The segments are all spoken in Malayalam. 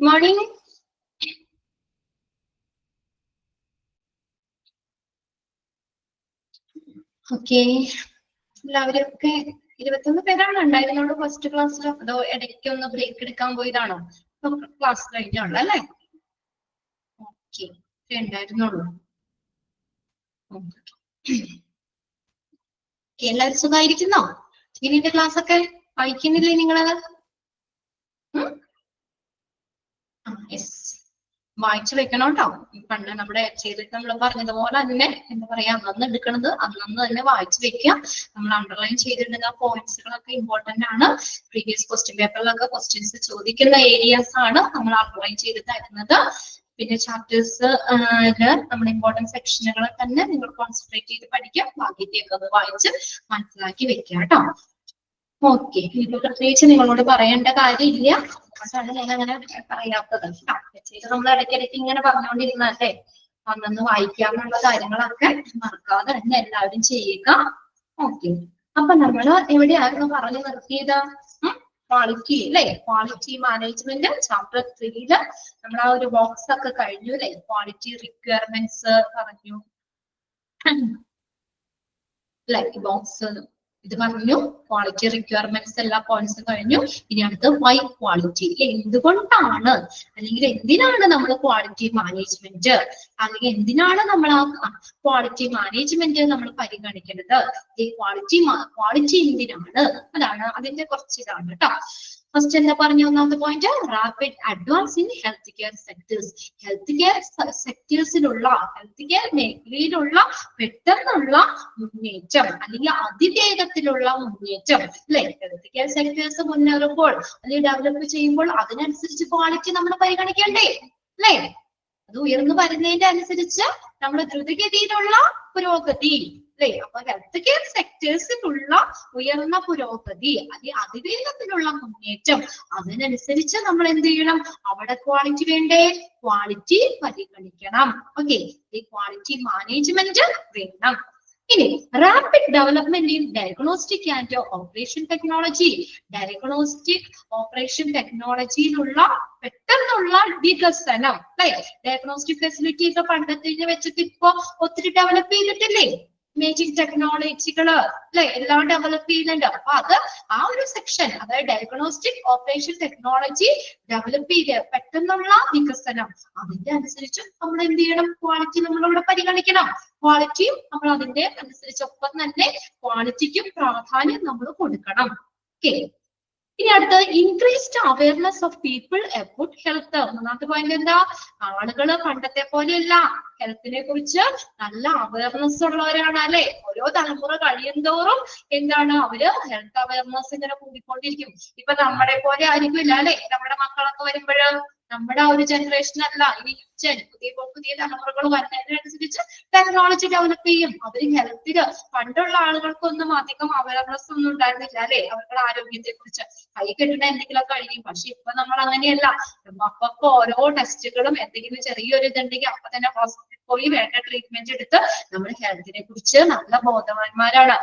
morning. Okay. എല്ലാവരൊക്കെ 21 പേരാണ് ഉണ്ടായിരുന്നുള്ളൂ ഫസ്റ്റ് ക്ലാസ്സിൽ. അതോ ഇടയ്ക്ക് ഒന്ന് ബ്രേക്ക് എടുക്കാൻ പോയതാണോ? ക്ലാസ് കഴിഞ്ഞുള്ളൂ അല്ലേ? ഓക്കെ, ഉണ്ടായിരുന്നുള്ളൂ. എല്ലാവരും സുഖമായിരിക്കുന്നോ? ഇനിന്റെ ക്ലാസ് ഒക്കെ വായിക്കുന്നില്ലേ നിങ്ങള്? വായിച്ചു വെക്കണം കേട്ടോ. പണ്ട് നമ്മുടെ ചെയ്തിട്ട് നമ്മൾ പറഞ്ഞതുപോലെ തന്നെ എന്താ പറയാ, അന്ന് എടുക്കണത് അന്നന്ന് തന്നെ വായിച്ചു വെക്കുക. നമ്മൾ അണ്ടർലൈൻ ചെയ്തിട്ടുണ്ടെങ്കിൽ ആ പോയിന്റ്സുകളൊക്കെ ഇമ്പോർട്ടന്റ് ആണ്. പ്രീവിയസ് ക്വസ്റ്റ്യൻ പേപ്പറിലൊക്കെ ക്വസ്റ്റ്യൻസ് ചോദിക്കുന്ന ഏരിയാസ് ആണ് നമ്മൾ അണ്ടർലൈൻ ചെയ്ത് തരുന്നത്. പിന്നെ ചാപ്റ്റേഴ്സ് നമ്മുടെ ഇമ്പോർട്ടന്റ് സെക്ഷനുകൾ തന്നെ നിങ്ങൾ കോൺസെൻട്രേറ്റ് ചെയ്ത് പഠിക്കുക. ബാക്കിയൊക്കെ ഒന്ന് വായിച്ച് മനസ്സിലാക്കി വെക്കുക കേട്ടോ. ഓക്കെ, ഇപ്പൊ പ്രത്യേകിച്ച് നിങ്ങളോട് പറയേണ്ട കാര്യമില്ല. അതാണ് ഞാൻ അങ്ങനെ പറയാത്തത്. നമ്മൾ ഇടയ്ക്കിടയ്ക്ക് ഇങ്ങനെ പറഞ്ഞുകൊണ്ടിരുന്നല്ലേ, അന്നൊന്ന് വായിക്കാനുള്ള കാര്യങ്ങളൊക്കെ മറക്കാതെ തന്നെ എല്ലാവരും ചെയ്യുക. ഓക്കെ, അപ്പൊ നമ്മള് എവിടെയായിരുന്നു പറഞ്ഞു നിർത്തിയത്? ക്വാളിറ്റി അല്ലെ? ക്വാളിറ്റി മാനേജ്മെന്റ് ചാപ്റ്റർ 3 നമ്മൾ ആ ഒരു ബോക്സ് ഒക്കെ കഴിഞ്ഞു അല്ലെ? ക്വാളിറ്റി റിക്വയർമെന്റ്സ് പറഞ്ഞു അല്ലെ? ബോക്സ് ഇത് പറഞ്ഞു. ക്വാളിറ്റി റിക്വയർമെന്റ്സ് എല്ലാ പോയിന്റ്സും കഴിഞ്ഞു. ഇനി അടുത്ത് വൈ ക്വാളിറ്റി. എന്തുകൊണ്ടാണ് അല്ലെങ്കിൽ എന്തിനാണ് നമ്മൾ ക്വാളിറ്റി മാനേജ്മെന്റ് അല്ലെങ്കിൽ എന്തിനാണ് നമ്മൾ ആ ക്വാളിറ്റി മാനേജ്മെന്റ് നമ്മൾ പരിഗണിക്കുന്നത്? ഈ ക്വാളിറ്റി എന്തിനാണ്? അതാണ് അതിന്റെ കുറച്ച് ഇതാണ് കേട്ടോ. ഫസ്റ്റ് എന്താ പറഞ്ഞു? ഒന്നാമത്തെ point, rapid advance in health care sectors. Health care സെക്ടേഴ്സിലുള്ള ഹെൽത്ത് കെയർ മേഖലയിലുള്ള പെട്ടെന്നുള്ള മുന്നേറ്റം അല്ലെങ്കിൽ അതിവേഗത്തിലുള്ള മുന്നേറ്റം അല്ലെ? ഹെൽത്ത് കെയർ സെക്ടേഴ്സ് മുന്നേറുമ്പോൾ അല്ലെങ്കിൽ ഡെവലപ്പ് ചെയ്യുമ്പോൾ അതിനനുസരിച്ച് ക്വാളിറ്റി നമ്മൾ പരിഗണിക്കണ്ടേ അല്ലെ? അത് ഉയർന്നു വരുന്നതിന്റെ അനുസരിച്ച് നമ്മൾ ദ്രുതഗതിയിലുള്ള പുരോഗതി അല്ലെ? അപ്പൊ ഹെൽത്ത് കെയർ സെക്ടേഴ്സിലുള്ള ഉയർന്ന പുരോഗതി അല്ലെങ്കിൽ അതിവേഗത്തിലുള്ള മുന്നേറ്റം, അതിനനുസരിച്ച് നമ്മൾ എന്ത് ചെയ്യണം? അവിടെ ക്വാളിറ്റി വേണ്ടേ? ക്വാളിറ്റി പരിഗണിക്കണം. ഓക്കെ, ഈ ക്വാളിറ്റി മാനേജ്മെന്റ് വേണം. ഇനി rapid development in diagnostic and operation technology. Diagnostic operation ടെക്നോളജിയിലുള്ള പെട്ടെന്നുള്ള വികസനം അല്ലെ? ഡയഗ്നോസ്റ്റിക് ഫെസിലിറ്റി ഒക്കെ പണ്ടത്തെ വെച്ചിട്ട് ഇപ്പൊ ഒത്തിരി ഡെവലപ്പ് ചെയ്തിട്ടില്ലേ? ഇമേജിംഗ് ടെക്നോളജികള് അല്ലെ? എല്ലാം ഡെവലപ്പ് ചെയ്യുന്നുണ്ട്. അപ്പൊ അത് ആ ഒരു സെക്ഷൻ, അതായത് ഡയഗ്നോസ്റ്റിക് ഓപ്പറേഷൻ ടെക്നോളജി ഡെവലപ്പ് ചെയ്ത് പെട്ടെന്നുള്ള വികസനം, അതിന്റെ അനുസരിച്ച് നമ്മൾ എന്ത് ചെയ്യണം? ക്വാളിറ്റി നമ്മളിവിടെ പരിഗണിക്കണം. ക്വാളിറ്റിയും നമ്മൾ അതിന്റെ അനുസരിച്ചൊപ്പം തന്നെ ക്വാളിറ്റിക്കും പ്രാധാന്യം നമ്മൾ കൊടുക്കണം. ഓക്കെ, ഇനി അടുത്ത increased awareness of people about health. ഒന്നാമത്തെ പോയിന്റ് എന്താ? ആളുകള് പണ്ടത്തെ പോലെയല്ല, ഹെൽത്തിനെ കുറിച്ച് നല്ല അവയർനെസ് ഉള്ളവരാണ് അല്ലെ? ഓരോ തലമുറ കഴിയുന്തോറും എന്താണ് അവര് ഹെൽത്ത് അവയർനെസ് ഇങ്ങനെ കൂടിക്കൊണ്ടിരിക്കും. ഇപ്പൊ നമ്മളെ പോലെ ആയിരിക്കില്ല അല്ലെ? നമ്മുടെ മക്കളൊക്കെ വരുമ്പോഴ് നമ്മുടെ ആ ഒരു ജനറേഷൻ അല്ല, ഇനി പുതിയ തലമുറകൾ വരുന്നതിനനുസരിച്ച് ടെക്നോളജി ഡെവലപ്പ് ചെയ്യും. അവര് ഹെൽത്തിന് പണ്ടുള്ള ആളുകൾക്കൊന്നും അധികം അവയർനെസ് ഒന്നും ഉണ്ടായിരുന്നില്ല അല്ലെ? അവരുടെ ആരോഗ്യത്തെ കുറിച്ച് കൈ കെട്ടുന്ന എന്തെങ്കിലും കഴിയും. പക്ഷെ ഇപ്പൊ നമ്മൾ അങ്ങനെയല്ല. അപ്പൊ ഓരോ ടെസ്റ്റുകളും എന്തെങ്കിലും ചെറിയൊരു ഇതുണ്ടെങ്കിൽ അപ്പൊ തന്നെ ഹോസ്പിറ്റലിൽ പോയി വേണ്ട ട്രീറ്റ്മെന്റ് എടുത്ത് നമ്മൾ ഹെൽത്തിനെ കുറിച്ച് നല്ല ബോധവാന്മാരാണ്.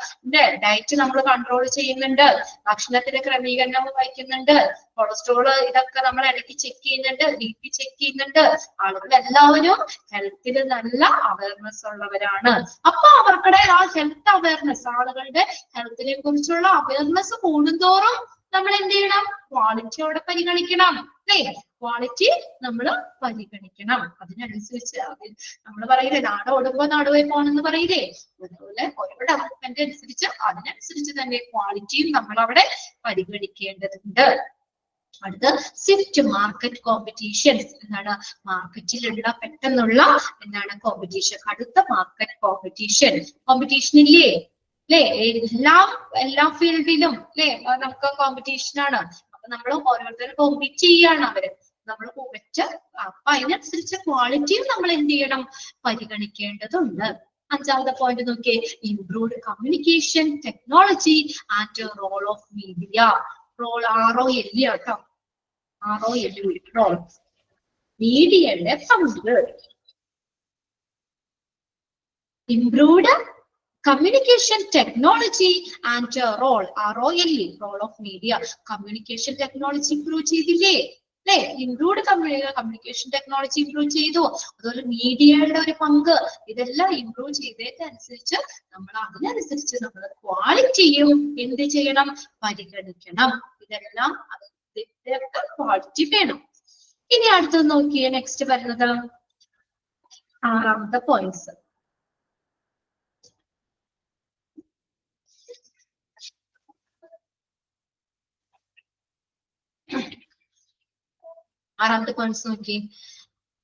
ഡയറ്റ് നമ്മൾ കൺട്രോൾ ചെയ്യുന്നുണ്ട്, ഭക്ഷണത്തിന്റെ ക്രമീകരണം വഹിക്കുന്നുണ്ട്, കൊളസ്ട്രോള് ഇതൊക്കെ നമ്മൾ ഇടയ്ക്ക് ചെക്ക് ചെയ്യുന്നുണ്ട്, BP ചെക്ക് ചെയ്യുന്നുണ്ട്. ആളുകൾ എല്ലാവരും ഹെൽത്തിന് നല്ല അവയർനെസ് ഉള്ളവരാണ്. അപ്പൊ അവർക്കുടെ ആ ഹെൽത്ത് അവയർനെസ്, ആളുകളുടെ ഹെൽത്തിനെ കുറിച്ചുള്ള അവയർനെസ് കൂടുന്തോറും നമ്മൾ എന്ത് ചെയ്യണം? ക്വാളിറ്റിയോടെ പരിഗണിക്കണം അല്ലേ? ക്വാളിറ്റി നമ്മൾ പരിഗണിക്കണം. അതിനനുസരിച്ച് നമ്മൾ പറയില്ലേ, നാട് ഓടുമ്പോ നടുവേ പോണെന്ന് പറയില്ലേ? അതുപോലെ ഓരോ ഡെവലപ്മെന്റ് അനുസരിച്ച് അതിനനുസരിച്ച് തന്നെ ക്വാളിറ്റിയും നമ്മൾ അവിടെ പരിഗണിക്കേണ്ടതുണ്ട്. അടുത്ത സ്വിഫ്റ്റ് മാർക്കറ്റ് കോമ്പറ്റീഷൻസ്. എന്താണ്? മാർക്കറ്റിലുള്ള പെട്ടെന്നുള്ള എന്താണ് കോമ്പറ്റീഷൻ, അടുത്ത മാർക്കറ്റ് കോമ്പറ്റീഷൻ ഇല്ലേ? അല്ലെ? എല്ലാ ഫീൽഡിലും അല്ലെ നമുക്ക് കോമ്പറ്റീഷൻ ആണ്. അപ്പൊ നമ്മൾ ഓരോരുത്തരും കോമ്പീറ്റ് ചെയ്യാണ് അവര്, നമ്മൾ വെച്ച്. അപ്പൊ അതിനനുസരിച്ച് ക്വാളിറ്റിയും നമ്മൾ എന്ത് ചെയ്യണം? പരിഗണിക്കേണ്ടതുണ്ട്. അഞ്ചാമത്തെ പോയിന്റ് നോക്കിയേ, improved communication technology and role of media. Role ROL കേട്ടോ, ROL റോൾ, മീഡിയയുടെ പങ്ക്. Improved communication technology and role, ROL role of media. Communication technology improve ചെയ്തില്ലേ? അല്ലെ? ഇംപ്രൂവ്ഡ് കമ്മ്യൂണിക്കേഷൻ ടെക്നോളജി ഇംപ്രൂവ് ചെയ്തു, അതുപോലെ മീഡിയയുടെ ഒരു പങ്ക്, ഇതെല്ലാം ഇംപ്രൂവ് ചെയ്തതിനനുസരിച്ച് നമ്മൾ അതിനനുസരിച്ച് നമ്മൾ ക്വാളിറ്റിയും എന്ത് ചെയ്യണം, പരിഗണിക്കണം. ഇതെല്ലാം ക്വാളിറ്റി വേണം. ഇനി അടുത്തത് നോക്കിയേ, നെക്സ്റ്റ് വരുന്നത് 6ാമത്തെ പോയിന്റ്സ്. ആറാമത്തെ പോയിന്റ്സ് നോക്കി.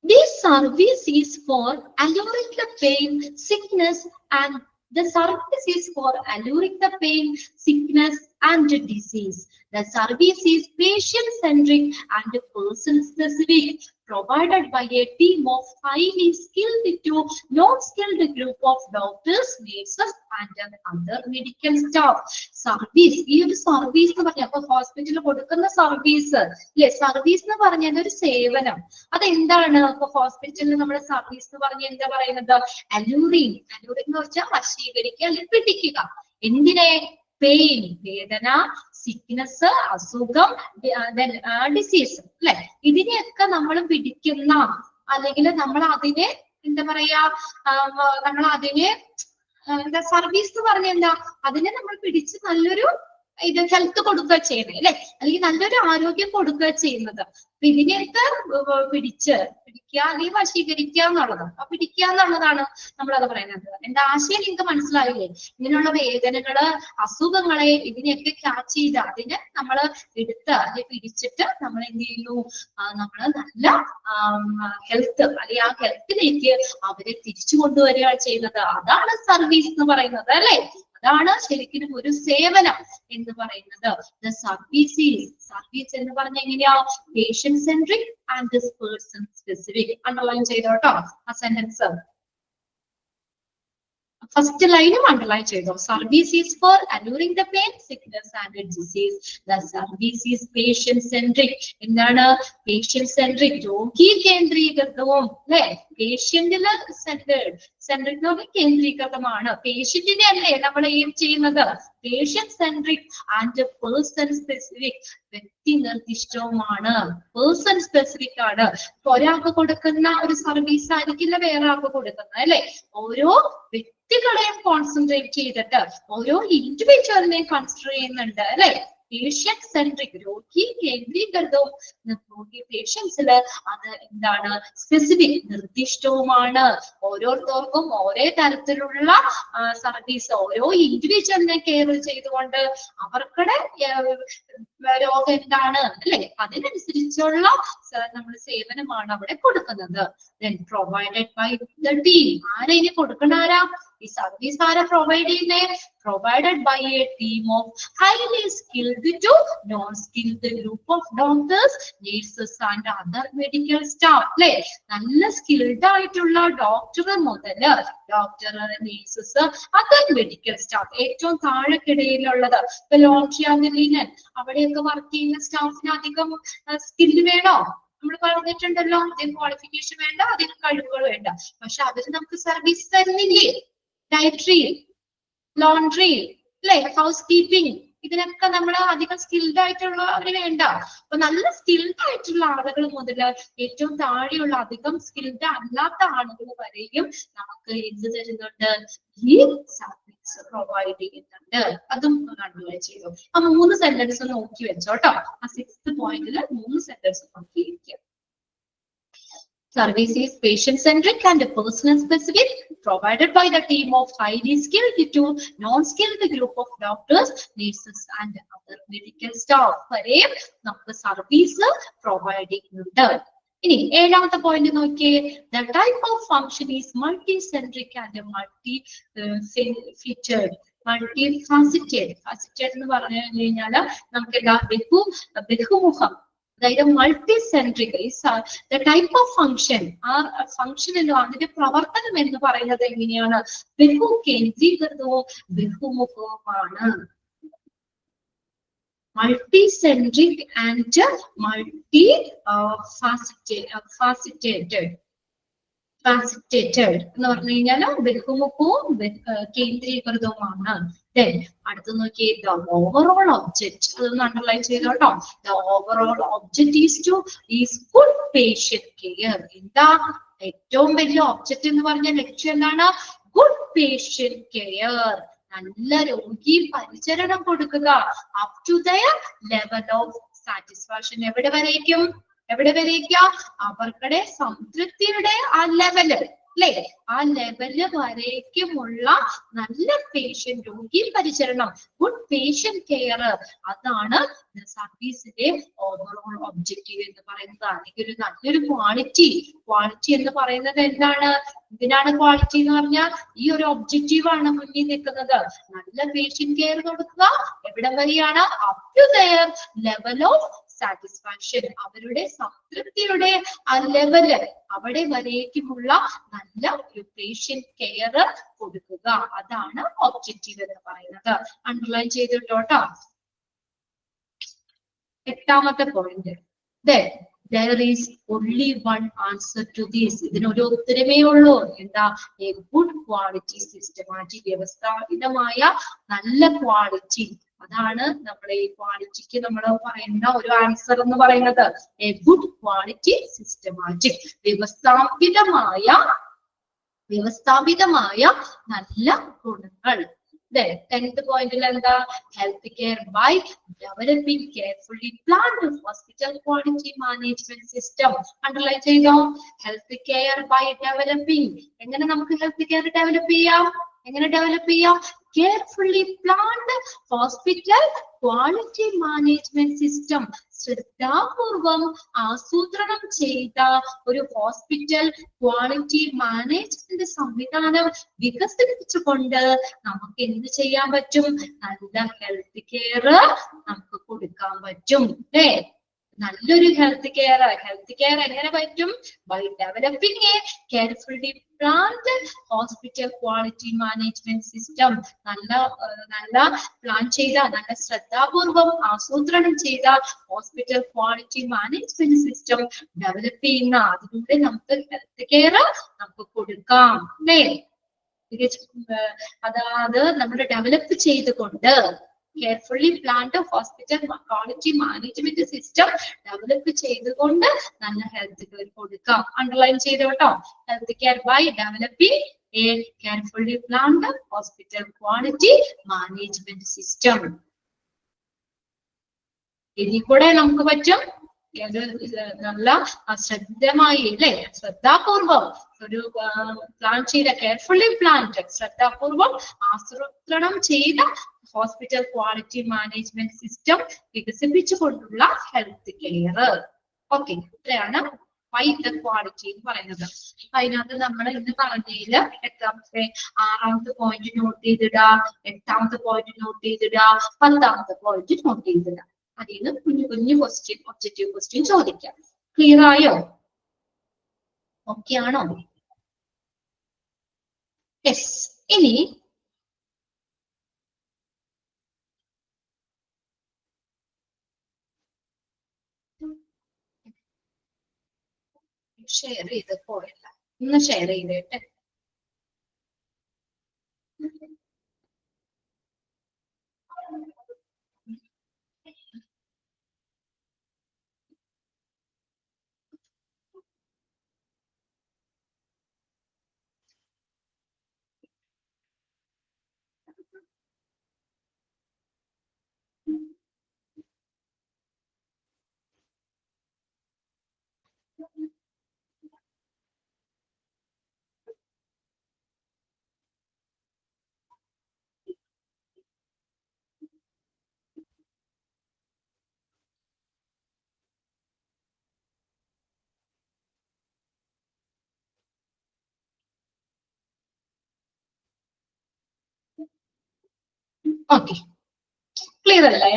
This service is for alluring the pain, sickness, and the service is for alluring the pain, sickness, and disease. The service is patient-centric and person-specific, provided by a team of highly skilled to non-skilled group of doctors, nurses, and other medical staff. Service, ഈ ഒരു സർവീസ് എന്ന് പറഞ്ഞാൽ അപ്പൊ ഹോസ്പിറ്റലിൽ കൊടുക്കുന്ന സർവീസ് അല്ലെ, സർവീസ് എന്ന് പറഞ്ഞാൽ ഒരു സേവനം. അതെന്താണ്? അപ്പൊ ഹോസ്പിറ്റലിൽ നമ്മുടെ സർവീസ് എന്ന് പറഞ്ഞാൽ എന്താ പറയുന്നത്? അലൂറിങ്. അലൂറിങ് എന്ന് വെച്ചാൽ വശീകരിക്കുക അല്ലെങ്കിൽ പിടിക്കുക. എന്തിനെ? പെയിൻ, വേദന, സിക്നസ്, അസുഖം, ഡിസീസ് അല്ലെ, ഇതിനെയൊക്കെ നമ്മൾ പിടിക്കുന്ന, അല്ലെങ്കിൽ നമ്മൾ അതിനെ എന്താ പറയാ, നമ്മൾ അതിനെ എന്താ സർവീസ് എന്ന് പറഞ്ഞ എന്താ, അതിനെ നമ്മൾ പിടിച്ച് നല്ലൊരു ഇത് ഹെൽത്ത് കൊടുക്കുക ചെയ്യുന്നത് അല്ലെ, അല്ലെങ്കിൽ നല്ലൊരു ആരോഗ്യം കൊടുക്കുക ചെയ്യുന്നത്. അപ്പൊ ഇതിനെയൊക്കെ പിടിക്കുക അല്ലെങ്കിൽ വശീകരിക്കുക എന്നുള്ളത്, അപ്പൊ പിടിക്കുക എന്നുള്ളതാണ് നമ്മളത് പറയുന്നത്. എന്റെ ആശയം നിങ്ങൾക്ക് മനസ്സിലായില്ലേ? ഇങ്ങനെയുള്ള വേദനകള്, അസുഖങ്ങളെ, ഇതിനെയൊക്കെ ക്യാച്ച് ചെയ്ത് അതിനെ നമ്മൾ എടുത്ത് അല്ലെങ്കിൽ പിടിച്ചിട്ട് നമ്മൾ എന്ത് ചെയ്യുന്നു, നമ്മൾ നല്ല ഹെൽത്ത് അല്ലെങ്കിൽ ആ ഹെൽത്തിലേക്ക് അവരെ തിരിച്ചു കൊണ്ടുവരികയാണ് ചെയ്യുന്നത്. അതാണ് സർവീസ് എന്ന് പറയുന്നത് അല്ലെ. അതാണ് ശരിക്കും ഒരു സേവനം എന്ന് പറയുന്നത്. ദ സർവീസ് എന്ന് പറഞ്ഞ എങ്ങനെയാ? Patient centric and person specific. Underline ചെയ്തോട്ടോ ആ സെന്റൻസ്. ഫസ്റ്റ് ലൈനും അണ്ടർലൈൻ ചെയ്തോ. Service is for alluring the pain, sickness and disease. The service is patient centric. എന്താണ് patient centric? രോഗി കേന്ദ്രീകൃതവും അല്ലെ, പേഷ്യന്റില് സെൻട്രിക് കേന്ദ്രീകൃതമാണ്. പേഷ്യന്റിനെ അല്ലേ നമ്മൾ എയിം ചെയ്യുന്നത്. Patient centric and person specific, വ്യക്തി നിർദ്ദിഷ്ടവുമാണ്, പേഴ്സൺ സ്പെസിഫിക് ആണ്. ഒരാൾക്ക് കൊടുക്കുന്ന ഒരു സർവീസ് ആയിരിക്കില്ല വേറെ ആൾക്ക് കൊടുക്കുന്നത് അല്ലെ. ഓരോ വ്യക്തികളെയും കോൺസെൻട്രേറ്റ് ചെയ്തിട്ട് ഓരോ ഇൻഡിവിജ്വലിനെയും കൺസിഡർ ചെയ്യുന്നുണ്ട് അല്ലെ. പേഷ്യന്റ് സെൻട്രിക്, രോഗി കേന്ദ്രീകൃതവും, രോഗി പേഷ്യൻസില് അത് എന്താണ്? സ്പെസിഫിക്, നിർദ്ദിഷ്ടവുമാണ്. ഓരോരുത്തർക്കും ഓരോ തരത്തിലുള്ള സർവീസ്, ഓരോ ഇൻഡിവിജ്വലിനെ കെയർ ചെയ്തുകൊണ്ട് അവർക്കുടെ രോഗം എന്താണ് അല്ലെ, അതിനനുസരിച്ചുള്ള നമ്മൾ സേവനമാണ് അവിടെ കൊടുക്കുന്നത്. Then provided by the team. ആരാ ഇനി കൊടുക്കണാരാ? ഈ സർവീസ് ആരാ പ്രൊവൈഡ് ചെയ്യുന്നേ? Provided by a team of highly skilled to non-skilled group of doctors, nurses and other medical staff. അല്ലെ, നല്ല സ്കിൽഡ് ആയിട്ടുള്ള ഡോക്ടർ മുതല് doctor, nurses, other medical staff, ഏറ്റവും താഴെക്കിടയിലുള്ളത്. ഇപ്പൊ ലോണ്ടറി ആൻഡ് ലിനൻ അവിടെയൊക്കെ വർക്ക് ചെയ്യുന്ന സ്റ്റാഫിന് അധികം സ്കില്ല് വേണോ? നമ്മൾ പറഞ്ഞിട്ടുണ്ടല്ലോ, അധികം ക്വാളിഫിക്കേഷൻ വേണ്ട, അധികം കഴിവുകൾ വേണ്ട. പക്ഷെ അവര് നമുക്ക് സർവീസ് തരുന്നില്ലേ? ഡയറ്ററി, ലോണ്ടറി അല്ലെ, ഹൗസ് കീപ്പിംഗ്, ഇതിനൊക്കെ നമ്മൾ അധികം സ്കിൽഡ് ആയിട്ടുള്ള അവര് വേണ്ട. അപ്പൊ നല്ല സ്കിൽഡ് ആയിട്ടുള്ള ആളുകൾ മുതൽ ഏറ്റവും താഴെയുള്ള അധികം സ്കിൽഡ് അല്ലാത്ത ആളുകൾ വരെയും നമുക്ക് എന്ത് തരുന്നുണ്ട്? ഈ സർവീസ് പ്രൊവൈഡ് ചെയ്യുന്നുണ്ട്. അതും കണ്ടുപിടി ചെയ്തു. ആ 3 സെന്റൻസ് നോക്കി വെച്ചോട്ടോ. ആ 6th പോയിന്റിൽ 3 sentence നോക്കിയിരിക്കുക. Service is patient-centric and person-specific, provided by the team of highly skilled to non-skilled group of doctors, nurses and other medical staff. വരെ നമുക്ക് സർവീസ് പ്രൊവൈഡ് ചെയ്യുന്നുണ്ട്. ഇനി 7ാമത്തെ പോയിന്റ് നോക്കിയേ. The type of function is multi-centric and multi-featured. multi-faceted. faceted എന്ന് പറഞ്ഞു കഴിഞ്ഞാൽ നമുക്ക് എന്താ? ബഹുമുഖം, അതായത് multi centric. The type of function, ആ ഫംഗ്ഷനിലോ അതിന്റെ പ്രവർത്തനം എന്ന് പറയുന്നത് എങ്ങനെയാണ്? ബഹു കേന്ദ്രീകൃതവും ബഹുമുഖവുമാണ്. Multi centric and multi faceted. Faceted എന്ന് പറഞ്ഞു കഴിഞ്ഞാൽ ബഹുമുഖവും കേന്ദ്രീകൃതവുമാണ്. Then അടുത്ത് നോക്കിയേ the overall object, അതൊന്ന് underline ചെയ്തോട്ടോ. The overall object is good patient care. എന്താ ഏറ്റവും വലിയ ഒബ്ജക്റ്റ് എന്ന് പറഞ്ഞ ലക്ഷ്യം എന്താണ്? ഗുഡ് പേഷ്യന്റ് കെയർ, നല്ല രോഗി പരിചരണം കൊടുക്കുക. Up to their level of satisfaction, എവിടെ വരേക്കും? എവിടെ വരേക്കാം? അവർക്കടെ സംതൃപ്തിയുടെ ആ ലെവല്, അല്ലെ? ആ ലെവല് വരേക്കുമുള്ള നല്ല പേഷ്യന്റ് രോഗി പരിചരണം, ഗുഡ് പേഷ്യന്റ് കെയർ, അതാണ് സർവീസിന്റെ ഓവറോൾ ഒബ്ജക്റ്റീവ് എന്ന് പറയുന്നത്. അല്ലെങ്കിൽ ഒരു നല്ലൊരു ക്വാളിറ്റി, ക്വാളിറ്റി എന്ന് പറയുന്നത് എന്താണ്? ഇതിനാണ് ക്വാളിറ്റി എന്ന് പറഞ്ഞാൽ ഈ ഒരു ഒബ്ജക്റ്റീവ് ആണ് മുന്നിൽ നിൽക്കുന്നത്. നല്ല പേഷ്യന്റ് കെയർ കൊടുക്കുക, എവിടെ വരെയാണ്? Up to their level of satisfaction, അവരുടെ സംതൃപ്തിയുടെ ആ ലെവല് അവിടെ വരേക്കുമുള്ള നല്ല ഒരു പേഷ്യന്റ് കെയർ കൊടുക്കുക, അതാണ് ഒബ്ജക്റ്റീവ് എന്ന് പറയുന്നത്. അണ്ടർലൈൻ ചെയ്തിട്ടോട്ടോ. എട്ടാമത്തെ point, there is only one answer to this. ഇതിനൊരു ഉത്തരമേ ഉള്ളൂ. എന്താ? a good quality systematic, വ്യവസ്ഥാപിതമായ നല്ല ക്വാളിറ്റി, അതാണ് നമ്മുടെ ഈ ക്വാളിറ്റിക്ക് നമ്മൾ പറയുന്ന ഒരു ആൻസർ എന്ന് പറയുന്നത്. a good quality systematic, വ്യവസ്ഥാപിതമായ നല്ല ഗുണങ്ങൾ. ടെൻത്ത് പോയിന്റിൽ എന്താ? Health care by developing carefully planned hospital quality management system. Underline ചെയ്തോ? ഹെൽത്ത് കെയർ ബൈ ഡെവലപ്പിംഗ്, എങ്ങനെ നമുക്ക് ഹെൽത്ത് കെയർ ഡെവലപ്പ് ചെയ്യാം? എങ്ങനെ ഡെവലപ്പ് ചെയ്യാം? Carefully planned hospital quality management system, ശ്രദ്ധാപൂർവം ആസൂത്രണം ചെയ്ത ഒരു ഹോസ്പിറ്റൽ ക്വാളിറ്റി മാനേജ്മെന്റ് സംവിധാനം വികസിപ്പിച്ചുകൊണ്ട് നമുക്ക് എന്ത് ചെയ്യാൻ പറ്റും? നല്ല ഹെൽത്ത് കെയർ നമുക്ക് കൊടുക്കാൻ പറ്റും. അല്ലേ? നല്ലൊരു ഹെൽത്ത് കെയർ എങ്ങനെ പറ്റും? By developing a carefully planned hospital quality management system, നല്ല പ്ലാൻ ചെയ്ത, നല്ല ശ്രദ്ധാപൂർവം ആസൂത്രണം ചെയ്ത hospital quality management system develop ചെയ്യുന്ന, അതിലൂടെ നമുക്ക് ഹെൽത്ത് കെയർ നമുക്ക് കൊടുക്കാം. അല്ലേ? അതായത് നമ്മൾ ഡെവലപ്പ് ചെയ്തുകൊണ്ട്, carefully planned hospital quality management system develop ചെയ്തുകൊണ്ട് നല്ല ഹെൽത്ത് കെയർ കൊടുക്കാം. അണ്ടർലൈൻ ചെയ്തോട്ടോ. Health care by developing a carefully planned hospital quality management system. ഇതിൽ കൂടെ നമുക്ക് പറ്റും നല്ല ശ്രദ്ധമായി, അല്ലെ? ശ്രദ്ധാപൂർവം ഒരു പ്ലാൻ ചെയ്ത, കെയർഫുള്ളി പ്ലാൻഡ്, ശ്രദ്ധാപൂർവം ആസൂത്രണം ചെയ്ത ഹോസ്പിറ്റൽ ക്വാളിറ്റി മാനേജ്മെന്റ് സിസ്റ്റം വികസിപ്പിച്ചുകൊണ്ടുള്ള ഹെൽത്ത് കെയർ. ഓക്കെ, ഇത്രയാണ് വൈദ്യ ക്വാളിറ്റി എന്ന് പറയുന്നത്. അതിനകത്ത് നമ്മൾ ഇന്ന് പറഞ്ഞതില് എട്ടാമത്തെ, ആറാമത്തെ പോയിന്റ് നോട്ട് ചെയ്തിടുക, എട്ടാമത്തെ പോയിന്റ് നോട്ട് ചെയ്തിടുക, പത്താമത്തെ പോയിന്റ് നോട്ട് ചെയ്തിടുക. അതിൽ നിന്ന് കുഞ്ഞു കുഞ്ഞു ക്വസ്റ്റ്യൻ, ഒബ്ജക്റ്റീവ് ക്വസ്റ്റ്യൻ ചോദിക്കാം. ക്ലിയർ ആയോ? ഓക്കെ ആണോ? യെസ്. ഇനി ഷെയർ ചെയ്ത് പോയല്ല, ഒന്ന് ഷെയർ ചെയ്തേട്ടെ. ഓക്കെ, ക്ലിയർ അല്ലേ?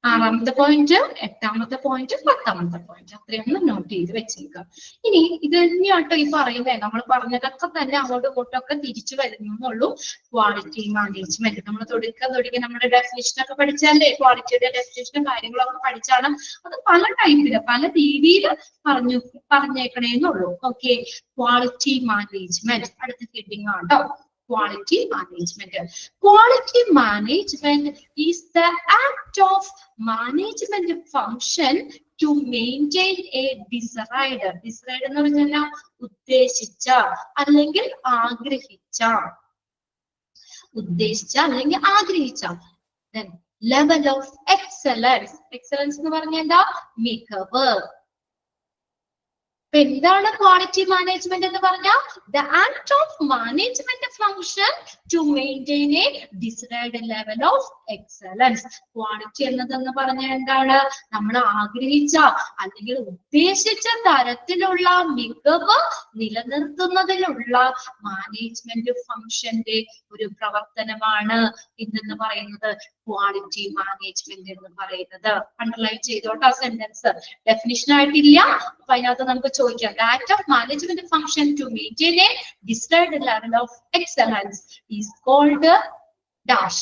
ആറാമത്തെ പോയിന്റ്, എട്ടാമത്തെ പോയിന്റ്, പത്താമത്തെ പോയിന്റ് അത്രയൊന്നും നോട്ട് ചെയ്ത് വെച്ചേക്കുക. ഇനി ഇത് തന്നെയാട്ടോ ഈ പറയുന്നത്, നമ്മൾ പറഞ്ഞതൊക്കെ തന്നെ അങ്ങോട്ടും ഇങ്ങോട്ടും ഒക്കെ തിരിച്ചു വരുന്നുള്ളൂ. ക്വാളിറ്റി മാനേജ്മെന്റ് നമ്മൾ തുടങ്ങി നമ്മുടെ ഡെഫിനിഷൻ ഒക്കെ പഠിച്ചാലേ, ക്വാളിറ്റിയുടെ ഡെഫിനിഷനും കാര്യങ്ങളൊക്കെ പഠിച്ചാണ്. അത് പല ടൈപ്പില് പല രീതിയിൽ പറഞ്ഞേക്കണേന്നുള്ളൂ. ഓക്കെ, ക്വാളിറ്റി മാനേജ്മെന്റ് അടുത്ത ഹെഡിങ് ആട്ടോ. Quality management. Quality management is the act of management function to maintain a desired എന്ന് പറഞ്ഞാൽ ഉദ്ദേശിച്ച അല്ലെങ്കിൽ ആഗ്രഹിച്ച then level of excellence. Excellence എന്ന് പറഞ്ഞാൽ എന്താ? മികവ്. എന്താണ് ക്വാളിറ്റി മാനേജ്മെന്റ് എന്ന് പറഞ്ഞാൽ? The act of management function to maintain a desired level of excellence. Quality എന്നതെന്ന് പറഞ്ഞാൽ എന്താണ്? നമ്മൾ ആഗ്രഹിച്ച അല്ലെങ്കിൽ ഉദ്ദേശിച്ച തരത്തിലുള്ള മികവ് നിലനിർത്തുന്നതിനുള്ള മാനേജ്മെന്റ് ഫംഗ്ഷന്റെ ഒരു പ്രവർത്തനമാണ് ഇതെന്ന് പറയുന്നത് ക്വാളിറ്റി മാനേജ്മെന്റ് എന്ന് പറയുന്നത്. അണ്ടർലൈൻ ചെയ്തോട്ടോ സെന്റൻസ്. ഡെഫിനിഷൻ ആയിട്ടില്ല, അപ്പൊ അതിനകത്ത് നമുക്ക് ചോദിക്കാം. The act of management function to maintain a desired level of excellence is called dash.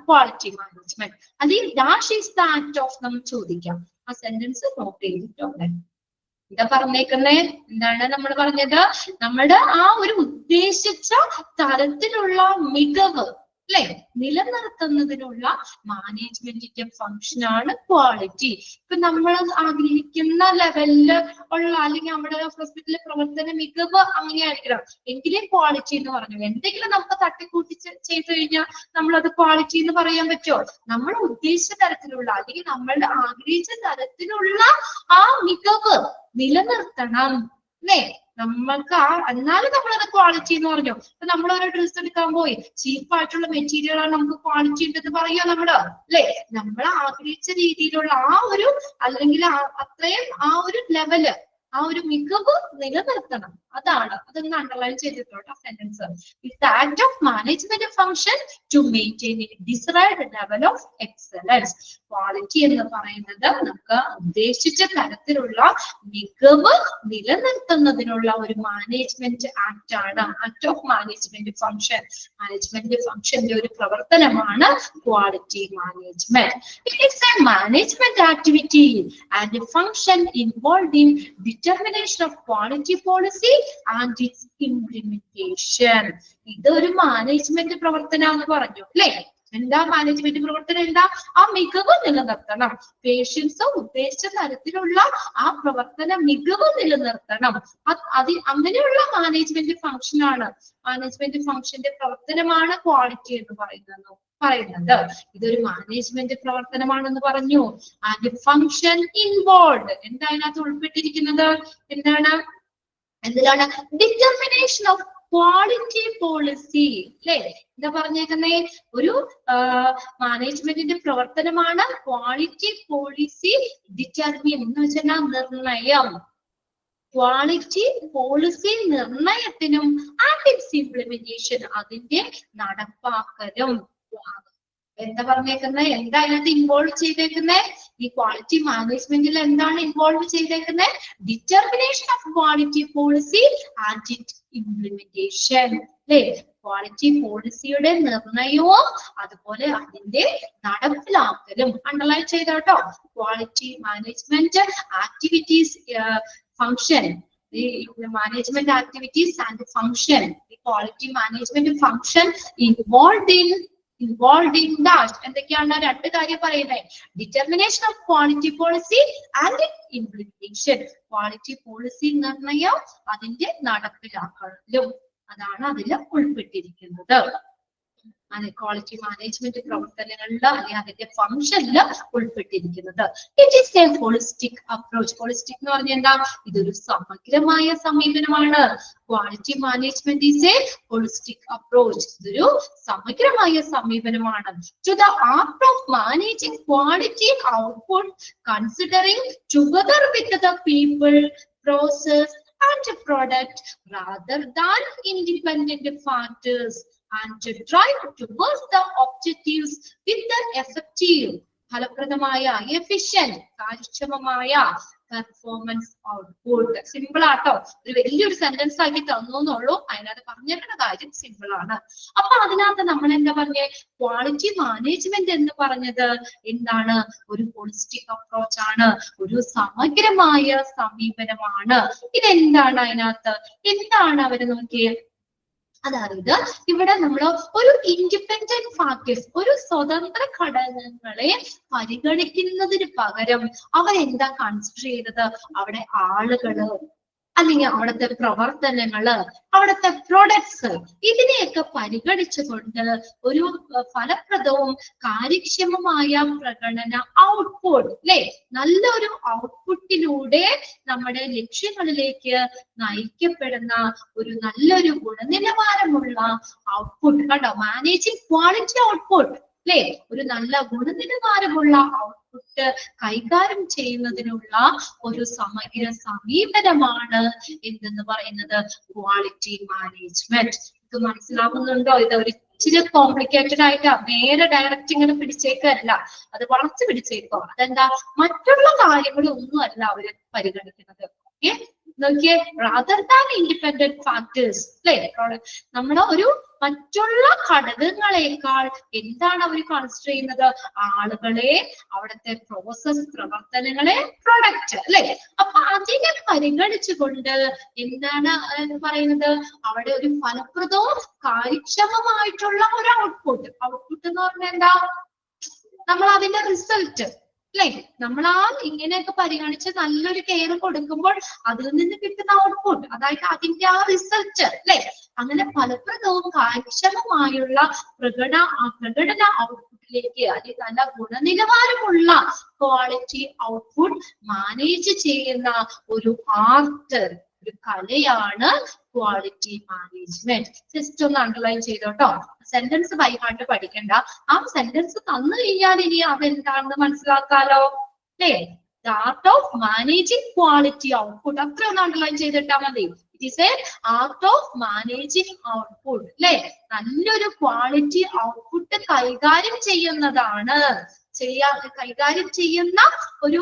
Quality management. അല്ലെങ്കിൽ dash is the act of നമ്മൾ ചോദിക്കാം. ആ സെന്റൻസ് നോട്ട് ചെയ്തിട്ടുണ്ട്. എന്താ പറഞ്ഞേക്കുന്നേ? എന്താണ് നമ്മൾ പറഞ്ഞത്? നമ്മുടെ ആ ഒരു ഉദ്ദേശിച്ച തരത്തിലുള്ള മികവ് അല്ലെ നിലനിർത്തുന്നതിനുള്ള മാനേജ്മെന്റിന്റെ ഫംഗ്ഷനാണ് ക്വാളിറ്റി. ഇപ്പൊ നമ്മൾ ആഗ്രഹിക്കുന്ന ലെവലില് ഉള്ള അല്ലെങ്കിൽ നമ്മുടെ ഹോസ്പിറ്റലിലെ പ്രവർത്തന മികവ് അങ്ങനെയായിരിക്കണം എങ്കിലേ ക്വാളിറ്റി എന്ന് പറഞ്ഞു. എന്തെങ്കിലും നമുക്ക് തട്ടിക്കൂട്ടി ചെയ്തു കഴിഞ്ഞാൽ നമ്മളത് ക്വാളിറ്റി എന്ന് പറയാൻ പറ്റുമോ? നമ്മൾ ഉദ്ദേശിച്ച തരത്തിലുള്ള അല്ലെങ്കിൽ നമ്മൾ ആഗ്രഹിച്ച തരത്തിലുള്ള ആ മികവ് നിലനിർത്തണം അല്ലേ? നമ്മൾക്ക് എന്നാലും നമ്മളത് ക്വാളിറ്റി എന്ന് പറഞ്ഞു. ഇപ്പൊ നമ്മൾ ഒരു ഡ്രസ് എടുക്കാൻ പോയി, ചീപ്പായിട്ടുള്ള മെറ്റീരിയൽ ആണ്, നമുക്ക് ക്വാളിറ്റി ഉണ്ടെന്ന് പറയുക നമ്മള് അല്ലെ? നമ്മൾ ആഗ്രഹിച്ച രീതിയിലുള്ള ആ ഒരു അല്ലെങ്കിൽ അത്രയും ആ ഒരു ലെവല് ആ ഒരു മികവ് നിലനിർത്തണം. അതൊന്ന് അണ്ടർലൈൻ ചെയ്തിട്ടുള്ള sentence. It's the act of management function to maintain a desired level of excellence. Quality എന്ന് പറയുന്നത് നമുക്ക് ഉദ്ദേശിച്ച തരത്തിലുള്ള മികവ് നിലനിർത്തുന്നതിനുള്ള ഒരു മാനേജ്മെന്റ് ആക്ട് ആണ്. Act of management function. Management ഫംഗ്ഷന്റെ ഒരു പ്രവർത്തനമാണ് quality management. It is a management activity and a function involved in determination of quality policy and its implementation. ഇതൊരു മാനേജ്മെന്റ് പ്രവർത്തനമാണെന്ന് പറഞ്ഞു അല്ലെ? എന്താ മാനേജ്മെന്റ് പ്രവർത്തനം? എന്താ? ആ മികവ് നിലനിർത്തണം. പേഷ്യൻസ് ഉദ്ദേശിച്ച തരത്തിലുള്ള ആ പ്രവർത്തന മികവ് നിലനിർത്തണം. അങ്ങനെയുള്ള മാനേജ്മെന്റ് ഫംഗ്ഷനാണ്, മാനേജ്മെന്റ് ഫംഗ്ഷന്റെ പ്രവർത്തനമാണ് ക്വാളിറ്റി എന്ന് പറയുന്നത്. ഇതൊരു മാനേജ്മെന്റ് പ്രവർത്തനമാണെന്ന് പറഞ്ഞു. ആൻഡ് ഫംഗ്ഷൻ ഇൻവോൾവ്ഡ് എന്താ അതിനകത്ത് ഉൾപ്പെട്ടിരിക്കുന്നത്? എന്തിലാണ്? ഡിറ്റർമിനേഷൻ ഓഫ് ക്വാളിറ്റി പോളിസി അല്ലെ? എന്താ പറഞ്ഞേക്കുന്നേ? ഒരു മാനേജ്മെന്റിന്റെ പ്രവർത്തനമാണ് ക്വാളിറ്റി പോളിസി ഡിറ്റർമിൻ എന്ന് വെച്ചാൽ നിർണയം. ക്വാളിറ്റി പോളിസി നിർണയത്തിനും ആൻഡ് ഇറ്റ്സ് ഇംപ്ലിമെന്റേഷൻ അതിന്റെ നടപ്പാക്കലും. എന്താ പറഞ്ഞേക്കുന്നത്? എന്താ അതിനകത്ത് ഇൻവോൾവ് ചെയ്തേക്കുന്നത്? ഈ ക്വാളിറ്റി മാനേജ്മെന്റിൽ എന്താണ് ഇൻവോൾവ് ചെയ്തേക്കുന്നത്? Determination of quality policy and it implementation അല്ലേ? ക്വാളിറ്റി പോളിസിയുടെ നിർണയവും അതുപോലെ അതിന്റെ നടപ്പിലാക്കലും. അണ്ടർലൈൻ ചെയ്തോട്ടോ. Quality management activities function. The management activities and the function, the quality management function involved in that. എന്തൊക്കെയാണ്? രണ്ട് കാര്യം പറയുന്നത്. Determination of quality policy and implementation. Quality policy നിർണയം അതിന്റെ നടപ്പിലാക്കലും അതാണ് അതിൽ ഉൾപ്പെട്ടിരിക്കുന്നത്. അതെ, ക്വാളിറ്റി മാനേജ്മെന്റ് പ്രവർത്തനങ്ങളില് അല്ലെങ്കിൽ അതിന്റെ ഫംഗ്ഷനിൽ ഉൾപ്പെട്ടിരിക്കുന്നത്. It is a holistic approach. Holistic എന്ന് പറഞ്ഞാൽ എന്താ? ഇതൊരു സമഗ്രമായ സമീപനമാണ്. Quality management is a holistic approach. ഇതൊരു സമഗ്രമായ സമീപനമാണ്. To the art of managing quality output considering together with the people, process and product rather than independent factors, and to drive towards the objectives with the effective ഫലപ്രദമായ എഫിഷ്യന്റ് കാര്യക്ഷമമായ പെർഫോമൻസ് ഔട്ട്പുട്ട്. സിമ്പിൾ ആട്ടോ, ഒരു വലിയൊരു സെന്റൻസ് ആക്കി തന്നു എന്നുള്ളൂ, അതിനകത്ത് പറഞ്ഞിട്ടുള്ള കാര്യം സിമ്പിൾ ആണ്. അപ്പൊ അതിനകത്ത് നമ്മൾ എന്താ പറഞ്ഞേ, ക്വാളിറ്റി മാനേജ്മെന്റ് എന്ന് പറഞ്ഞത് എന്താണ്? ഒരു ഹോളിസ്റ്റിക് അപ്രോച്ച് ആണ്, ഒരു സമഗ്രമായ സമീപനമാണ്. ഇതെന്താണ് അതിനകത്ത് എന്താണ് അവര് നോക്കിയേ? അതായത് ഇവിടെ നമ്മൾ ഒരു ഇൻഡിപെൻഡന്റ് ഫാക്ടേഴ്സ്, ഒരു സ്വതന്ത്ര ഘടകങ്ങളെ പരിഗണിക്കുന്നതിന് പകരം അവരെന്താ കൺസിഡർ ചെയ്തത്? അവിടെ ആളുകള്, അല്ലെങ്കിൽ അവിടുത്തെ പ്രവർത്തനങ്ങള്, അവിടുത്തെ പ്രൊഡക്ട്സ്, ഇതിനെയൊക്കെ പരിഗണിച്ചുകൊണ്ട് ഒരു ഫലപ്രദവും കാര്യക്ഷമമായ പ്രകടന ഔട്ട്പുട്ട്, അല്ലെ, നല്ലൊരു ഔട്ട്പുട്ടിലൂടെ നമ്മുടെ ലക്ഷ്യങ്ങളിലേക്ക് നയിക്കപ്പെടുന്ന ഒരു നല്ലൊരു ഗുണനിലവാരമുള്ള ഔട്ട്പുട്ട്. കണ്ടോ, മാനേജിങ് ക്വാളിറ്റി ഔട്ട്പുട്ട്, അല്ലെ, ഒരു നല്ല ഗുണനിലവാരമുള്ള ഔട്ട്പുട്ട് കൈകാര്യം ചെയ്യുന്നതിനുള്ള ഒരു സമഗ്ര സമീപനമാണ് എന്തെന്ന് പറയുന്നത് ക്വാളിറ്റി മാനേജ്മെന്റ്. ഇത് മനസ്സിലാവുന്നുണ്ടോ? ഇത് ഒരു ഇച്ചിരി കോംപ്ലിക്കേറ്റഡ് ആയിട്ട് നേരെ ഡയറക്റ്റ് ഇങ്ങനെ പിടിച്ചേക്കല്ല, അത് വളർച്ചു പിടിച്ചേക്കോ. അതെന്താ, മറ്റുള്ള കാര്യങ്ങളൊന്നും അല്ല അവര് പരിഗണിക്കുന്നത്. ഓക്കെ, നോക്കിയേ, റാദർ ദാൻ ഇൻഡിപെൻഡന്റ് ഫാക്ടേഴ്സ്, അല്ലെ, നമ്മുടെ ഒരു മറ്റുള്ള ഘടകങ്ങളെക്കാൾ എന്താണ് അവർ കൺസിഡർ ചെയ്യുന്നത്? ആളുകളെ, അവിടുത്തെ പ്രോസസ്, പ്രവർത്തനങ്ങളെ, പ്രൊഡക്റ്റ്, അല്ലെ. അപ്പൊ അതിനെ പരിഗണിച്ചുകൊണ്ട് എന്താണ് പറയുന്നത്? അവിടെ ഒരു ഫലപ്രദവും കാര്യക്ഷമമായിട്ടുള്ള ഒരു ഔട്ട്പുട്ട്. ഔട്ട്പുട്ട് എന്ന് പറഞ്ഞാൽ എന്താ? നമ്മൾ അതിന്റെ റിസൾട്ട്, അല്ലെ, നമ്മൾ ആ ഇങ്ങനെയൊക്കെ പരിഗണിച്ച് നല്ലൊരു കെയർ കൊടുക്കുമ്പോൾ അതിൽ നിന്ന് കിട്ടുന്ന ഔട്ട്പുട്ട്, അതായത് അതിന്റെ ആ റിസൾട്ട്, അല്ലെ. അങ്ങനെ ഫലപ്രദവും കാര്യക്ഷമമായുള്ള പ്രകടന ഔട്ട്പുട്ടിലേക്ക്, അല്ലെങ്കിൽ നല്ല ഗുണനിലവാരമുള്ള ക്വാളിറ്റി ഔട്ട്പുട്ട് മാനേജ് ചെയ്യുന്ന ഒരു ആർട്ട്, ഒരു കലയാണ് ക്വാളിറ്റി മാനേജ്മെന്റ്. ജസ്റ്റ് ഒന്ന് അണ്ടർലൈൻ ചെയ്തോട്ടോ. സെന്റൻസ് ബൈ ഹാർട്ട് പഠിക്കണ്ട, ആ സെന്റൻസ് തന്നു കഴിഞ്ഞാൽ ഇനി അതെന്താണെന്ന് മനസ്സിലാക്കാലോ, അല്ലേ? The art of managing quality output, അത്ര ഒന്ന് അണ്ടർലൈൻ ചെയ്തിട്ടാ മതി. It is A art of managing output, അല്ലെ, നല്ലൊരു ക്വാളിറ്റി ഔട്ട്പുട്ട് കൈകാര്യം ചെയ്യുന്നതാണ്, കൈകാര്യം ചെയ്യുന്ന ഒരു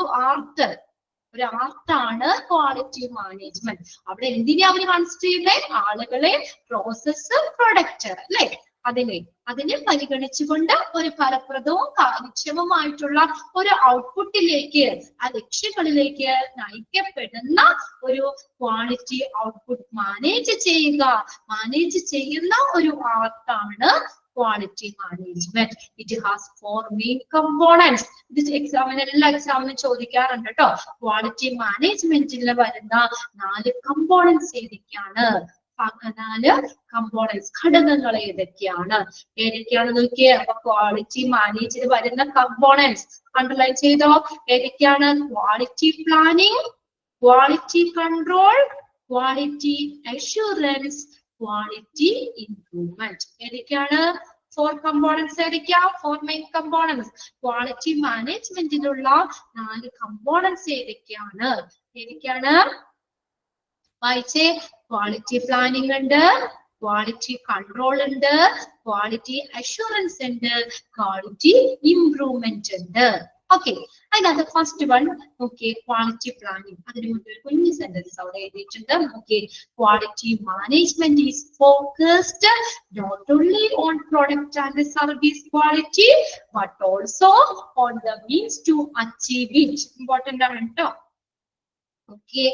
ആർട്ടാണ് ക്വാളിറ്റി മാനേജ്മെന്റ്. അവിടെ എന്തിനാ അവര് കൺസിഡർ ചെയ്യുന്നത്? ആളുകളെ, പ്രോസസ്, പ്രൊഡക്റ്റ്, അല്ലെ, അതിനെ പരിഗണിച്ചുകൊണ്ട് ഒരു ഫലപ്രദവും കാര്യക്ഷമമായിട്ടുള്ള ഒരു ഔട്ട്പുട്ടിലേക്ക്, ആ ലക്ഷ്യങ്ങളിലേക്ക് നയിക്കപ്പെടുന്ന ഒരു ക്വാളിറ്റി ഔട്ട്പുട്ട് മാനേജ് ചെയ്യുന്ന ഒരു ആർട്ടാണ് quality management. It has 4 main components. This എല്ലാ എക്സാമിനും ചോദിക്കാറുണ്ട് കേട്ടോ. ക്വാളിറ്റി മാനേജ്മെന്റിൽ വരുന്ന 4 കമ്പോണൻസ് ഏതൊക്കെയാണ്? 4 കമ്പോണൻസ്, ഘടകങ്ങൾ ഏതൊക്കെയാണ് നോക്കിയേ. അപ്പൊ ക്വാളിറ്റി മാനേജിൽ വരുന്ന കമ്പോണൻസ് അണ്ടർലൈൻ ചെയ്തോ. ഏതൊക്കെയാണ്? Quality planning, quality control, quality assurance, quality improvement. ഏതൊക്കെയാണ് 4 കമ്പോണൻസ്? ഏതൊക്കെയാ 4 മെയിൻ കമ്പോണൻസ്? ക്വാളിറ്റി മാനേജ്മെന്റിലുള്ള 4 കമ്പോണൻസ് ഏതൊക്കെയാണ്? വായിച്ചേ. ക്വാളിറ്റി പ്ലാനിങ് ഉണ്ട്, ക്വാളിറ്റി കൺട്രോൾ ഉണ്ട്, ക്വാളിറ്റി അഷ്യൂറൻസ് ഉണ്ട്, ക്വാളിറ്റി ഇംപ്രൂവ്മെന്റ് ഉണ്ട്. ഓക്കെ, അതിനകത്ത് ഫസ്റ്റ് വൺ നോക്കിയേ, ക്വാളിറ്റി പ്ലാനിങ്. അതിന് മുന്നേ ഒരു കുഞ്ഞു സെന്റൻസ് അവിടെ എഴുതിയിട്ടുണ്ട്. നോക്കിയേ, quality management is focused not only on product and service quality but also on the means to achieve it. Important ആണ് കേട്ടോ. ഓക്കെ,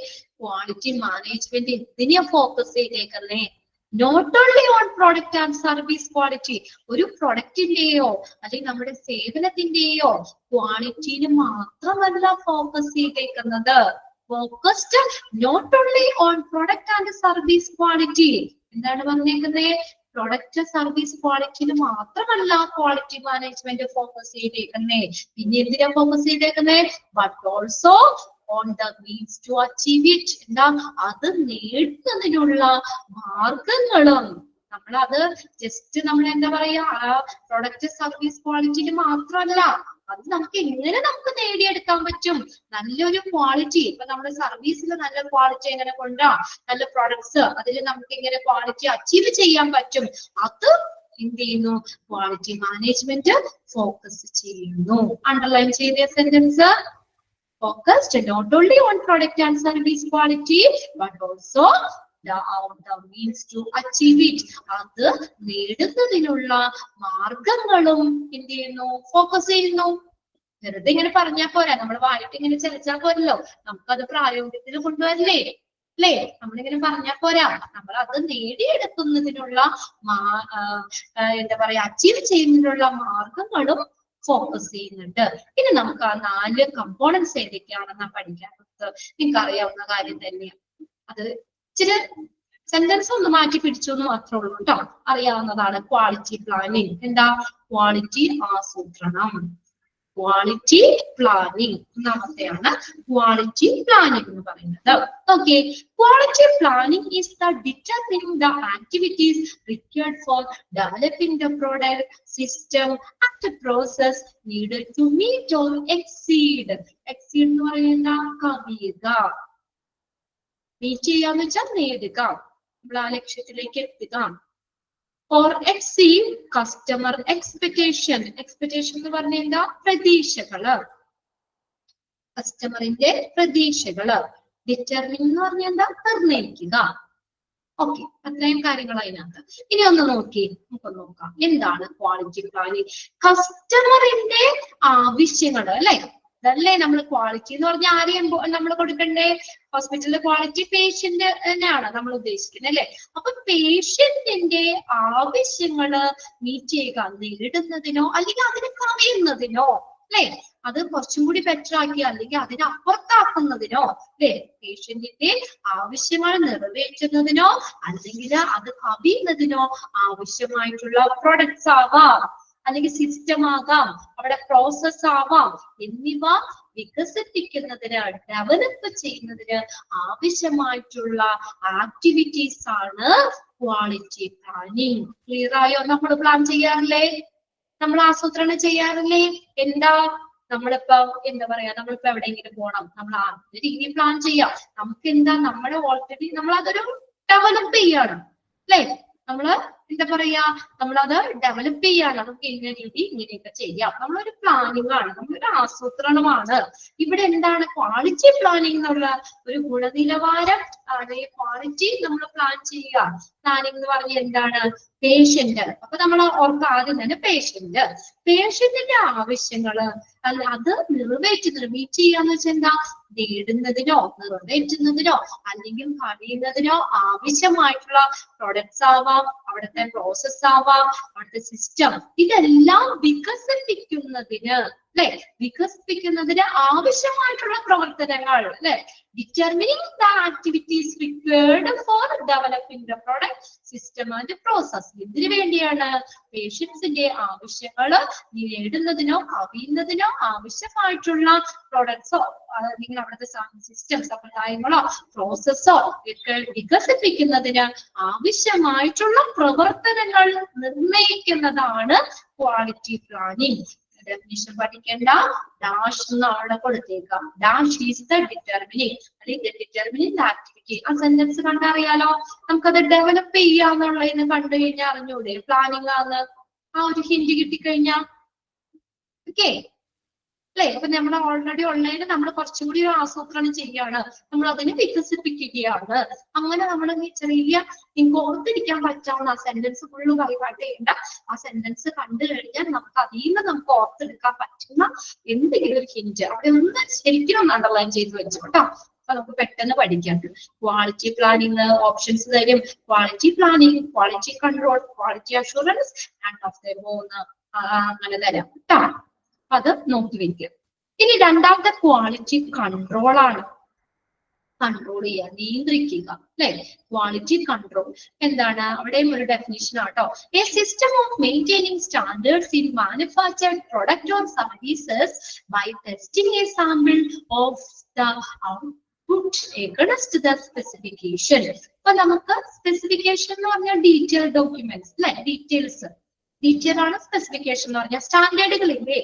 ക്വാളിറ്റി മാനേജ്മെന്റ് എന്തിനാ ഫോക്കസ് ചെയ്തേക്കുന്നേ? Not only on product and service quality, ഒരു പ്രൊഡക്റ്റിന്റെയോ അല്ലെങ്കിൽ നമ്മുടെ സേവനത്തിന്റെയോ ക്വാളിറ്റിന് മാത്രമല്ല ഫോക്കസ് ചെയ്തേക്കുന്നത്. Focused not only on product and service quality. എന്താണ് പറഞ്ഞേക്കുന്നത്? പ്രൊഡക്റ്റ് സർവീസ് ക്വാളിറ്റിയിൽ മാത്രമല്ല ക്വാളിറ്റി മാനേജ്മെന്റ് ഫോക്കസ് ചെയ്തേക്കുന്നേ. പിന്നെ എന്തിനാ ഫോക്കസ് ചെയ്തേക്കുന്നേ? But also on the means to achieve it. എന്താ? അത് നേടുന്നതിനുള്ള മാർഗങ്ങളും. നമ്മളത് ജസ്റ്റ് നമ്മൾ എന്താ പറയാ, പ്രൊഡക്റ്റ് സർവീസ് ക്വാളിറ്റിയിൽ മാത്രമല്ല, അത് നമുക്ക് എങ്ങനെ നേടിയെടുക്കാൻ പറ്റും നല്ലൊരു ക്വാളിറ്റി. ഇപ്പൊ നമ്മുടെ സർവീസിൽ നല്ല ക്വാളിറ്റി എങ്ങനെ കൊണ്ടുവരാം, നല്ല പ്രൊഡക്ട്സ് അതിൽ നമുക്ക് എങ്ങനെ ക്വാളിറ്റി അച്ചീവ് ചെയ്യാൻ പറ്റും, അത് എന്ത് ചെയ്യുന്നു? ക്വാളിറ്റി മാനേജ്മെന്റ് ഫോക്കസ് ചെയ്യുന്നു. അണ്ടർലൈൻ ചെയ്ത sentence focused not only on product and service quality but also the means to achieve it. അത് നേടുന്നതിനുള്ള മാർഗങ്ങളും എന്ത് ചെയ്യുന്നു? ഫോക്കസ് ചെയ്യുന്നു. വെറുതെ ഇങ്ങനെ പറഞ്ഞാൽ പോരാ, നമ്മൾ വായിട്ട് ഇങ്ങനെ ചലിച്ചാൽ പോരല്ലോ, നമുക്കത് പ്രായോഗികത്തിൽ കൊണ്ടുവരല്ലേ അല്ലേ? നമ്മളിങ്ങനെ പറഞ്ഞാൽ പോരാ, നമ്മൾ അത് നേടിയെടുക്കുന്നതിനുള്ള എന്താ പറയാ, അച്ചീവ് ചെയ്യുന്നതിനുള്ള മാർഗങ്ങളും ഫോക്കസ് ചെയ്യുന്നുണ്ട്. ഇനി നമുക്ക് ആ 4 കമ്പോണൻസ് ഏതൊക്കെയാണെന്ന് പഠിക്കാനുള്ളത് നിങ്ങൾക്ക് അറിയാവുന്ന കാര്യം തന്നെയാണ്. അത് ഇച്ചിരി സെന്റൻസ് ഒന്ന് മാറ്റി പിടിച്ചു എന്ന് മാത്രമേ ഉള്ളൂ കേട്ടോ, അറിയാവുന്നതാണ്. Quality planning. എന്താ? ക്വാളിറ്റി ആസൂത്രണം, ക്വാളിറ്റി പ്ലാനിങ്. ഒന്നാമത്തെയാണ് ക്വാളിറ്റി പ്ലാനിങ് എന്ന് പറയുന്നത്. Okay, quality planning is the determining the activities required for developing the product, system and process needed to meet or exceed. Exceed എന്ന് പറയുന്ന കവിയുക, മീറ്റ് ചെയ്യാന്ന് വെച്ചാൽ നേടുക, നമ്മൾ ആ ലക്ഷ്യത്തിലേക്ക് എത്തുക. or exceed customer expectation. Expectation എന്ന് പറഞ്ഞാൽ എന്താ? പ്രതീക്ഷകള്, കസ്റ്റമറിന്റെ പ്രതീക്ഷകള്. ഡിറ്റർമിൻ എന്ന് പറഞ്ഞാൽ എന്താ? നിർണ്ണയിക്കുക. ഓക്കെ, അത്രയും കാര്യങ്ങൾ അതിനകത്ത്. ഇനി ഒന്ന് നമുക്കൊന്ന് നോക്കാം എന്താണ് ക്വാളിറ്റി പ്ലാനിങ്. കസ്റ്റമറിന്റെ ആവശ്യങ്ങള് അല്ലെ, അതല്ലേ നമ്മൾ ക്വാളിറ്റി എന്ന് പറഞ്ഞാൽ ആരെയും നമ്മൾ കൊടുക്കണ്ടേ? ഹോസ്പിറ്റലിലെ ക്വാളിറ്റി പേഷ്യന്റ് തന്നെയാണ് നമ്മൾ ഉദ്ദേശിക്കുന്നത് അല്ലെ? അപ്പൊ പേഷ്യന്റിന്റെ ആവശ്യങ്ങള് മീറ്റ് ചെയ്യുക, നേടുന്നതിനോ അല്ലെങ്കിൽ അതിനെ കവിയുന്നതിനോ അല്ലെ, അത് കുറച്ചും കൂടി ബെറ്റർ ആക്കി അല്ലെങ്കിൽ അതിനപ്പുറത്താക്കുന്നതിനോ അല്ലെ, പേഷ്യന്റിന്റെ ആവശ്യങ്ങൾ നിറവേറ്റുന്നതിനോ അല്ലെങ്കിൽ അത് കവിയുന്നതിനോ ആവശ്യമായിട്ടുള്ള പ്രൊഡക്ട്സ് ആവാം, അല്ലെങ്കിൽ സിസ്റ്റം ആകാം, അവിടെ പ്രോസസ് ആവാം, എന്നിവ വികസിപ്പിക്കുന്നതിന്, ഡെവലപ്പ് ചെയ്യുന്നതിന് ആവശ്യമായിട്ടുള്ള ആക്ടിവിറ്റീസ് ആണ് ക്വാളിറ്റി പ്ലാനിങ്. ക്ലിയർ ആയോ? നമ്മൾ പ്ലാൻ ചെയ്യാറില്ലേ? നമ്മൾ ആസൂത്രണം ചെയ്യാറില്ലേ? എന്താ നമ്മളിപ്പോ എന്താ പറയാ, നമ്മളിപ്പോ എവിടെയെങ്കിലും പോകണം, നമ്മൾ ആ രീതി പ്ലാൻ ചെയ്യാം. നമുക്ക് എന്താ, നമ്മള് ഓൾറെഡി നമ്മൾ അതൊരു ഡെവലപ്പ് ചെയ്യണം അല്ലെ? നമ്മള് എന്താ പറയാ, നമ്മളത് ഡെവലപ്പ് ചെയ്യാണ്. നമുക്ക് ഇങ്ങനെ രീതി ഇങ്ങനെയൊക്കെ ചെയ്യാം. നമ്മളൊരു പ്ലാനിങ് ആണ്, നമ്മളൊരു ആസൂത്രണമാണ്. ഇവിടെ എന്താണ് ക്വാളിറ്റി പ്ലാനിങ് എന്നുള്ള ഒരു ഗുണനിലവാരം ആണ്. ക്വാളിറ്റി നമ്മൾ പ്ലാൻ ചെയ്യുക. പ്ലാനിങ് എന്ന് പറഞ്ഞാൽ എന്താണ്? പേഷ്യന്റ്. അപ്പൊ നമ്മൾ ഓർക്ക് ആദ്യം തന്നെ പേഷ്യന്റിന്റെ ആവശ്യങ്ങള് അത് നിറവേറ്റുന്നതിന്, മീറ്റ് ചെയ്യാന്ന് വെച്ചാൽ എന്താ? നേടുന്നതിനോ നിറവേറ്റുന്നതിനോ അല്ലെങ്കിൽ കഴിയുന്നതിനോ ആവശ്യമായിട്ടുള്ള പ്രൊഡക്ട്സ് ആവാം, അവിടുത്തെ പ്രോസസ് ആവാം, അവിടുത്തെ സിസ്റ്റം, ഇതെല്ലാം വികസിപ്പിക്കുന്നതിന് അല്ലെ, വികസിപ്പിക്കുന്നതിന് ആവശ്യമായിട്ടുള്ള പ്രവർത്തനങ്ങൾ അല്ലെ. Determining the activities required for developing the product, system and process. ഇതിനു വേണ്ടിയാണ് പേഷ്യൻസിന്റെ ആവശ്യങ്ങള് നേടുന്നതിനോ കവിയുന്നതിനോ ആവശ്യമായിട്ടുള്ള പ്രൊഡക്ട്സോ അല്ലെങ്കിൽ അവിടുത്തെ സിസ്റ്റം സമ്പ്രദായങ്ങളോ പ്രോസസ്സോ ഒക്കെ വികസിപ്പിക്കുന്നതിന് ആവശ്യമായിട്ടുള്ള പ്രവർത്തനങ്ങൾ നിർണ്ണയിക്കുന്നതാണ് ക്വാളിറ്റി പ്ലാനിങ്. ഡെഫിനിഷൻ പഠിക്കേണ്ട, ഡാഷ് എന്ന് അവിടെ കൊടുത്തേക്കാം. ഡാഷ് ഈസ് ദ ഡിറ്റർമിനിങ് അല്ലെങ്കിൽ ഡിറ്റർമിനിങ് ആക്ടിവിറ്റി. ആ സെന്റൻസ് കണ്ടറിയാലോ, നമുക്കത് ഡെവലപ്പ് ചെയ്യാന്നുള്ളതിന് കണ്ടു കഴിഞ്ഞാൽ അറിഞ്ഞൂടെ പ്ലാനിങ് ആന്ന്? ആ ഒരു ഹിന്റ് കിട്ടിക്കഴിഞ്ഞാൽ ഓക്കെ അല്ലെ? അപ്പൊ നമ്മൾ ഓൾറെഡി ഉള്ളതിന് നമ്മൾ കുറച്ചും കൂടി ആസൂത്രണം ചെയ്യാണ്, നമ്മൾ അതിനെ വികസിപ്പിക്കുകയാണ്. അങ്ങനെ നമ്മൾ ചെറിയ നിങ്ങൾക്ക് ഓർത്തിരിക്കാൻ പറ്റാവുന്ന ആ സെന്റൻസ് ഫുള്ള് കൈകാട്ട് ചെയ്യേണ്ട, ആ സെന്റൻസ് കണ്ടു കഴിഞ്ഞാൽ നമുക്ക് അതിൽ നിന്ന് നമുക്ക് ഓർത്തെടുക്കാൻ പറ്റുന്ന എന്തെങ്കിലും ഒരു ഹിന്റ് അവിടെ ഒന്ന് ശരിക്കും ഒന്ന് അണ്ടർലൈൻ ചെയ്ത് വെച്ചു കേട്ടോ. അപ്പൊ നമുക്ക് പെട്ടെന്ന് പഠിക്കാം. ക്വാളിറ്റി പ്ലാനിങ് ഓപ്ഷൻസ് തരും. Quality planning, quality control, quality assurance, രണ്ട് ഓഫ് ദ മൂന്ന് അങ്ങനെ തരാം കേട്ടോ. അത് നോക്കി വെക്കുക. ഇനി രണ്ടാമത്തെ ക്വാളിറ്റി കൺട്രോൾ ആണ്. കൺട്രോൾ ചെയ്യുക, നിയന്ത്രിക്കുക അല്ലെ? ക്വാളിറ്റി കൺട്രോൾ എന്താണ്? അവിടെയും ഒരു ഡെഫിനിഷൻ ആട്ടോ. A system of maintaining standards in manufactured product or services by testing a sample of the output against the specification. അപ്പൊ നമുക്ക് സ്പെസിഫിക്കേഷൻ എന്ന് പറഞ്ഞാൽ ഡീറ്റെയിൽ ഡോക്യുമെന്റ്സ് അല്ലെ, ഡീറ്റെയിൽസ്. ഡീറ്റെയിൽ ആണ് സ്പെസിഫിക്കേഷൻ എന്ന് പറഞ്ഞാൽ സ്റ്റാൻഡേർഡുകളില്ലേ,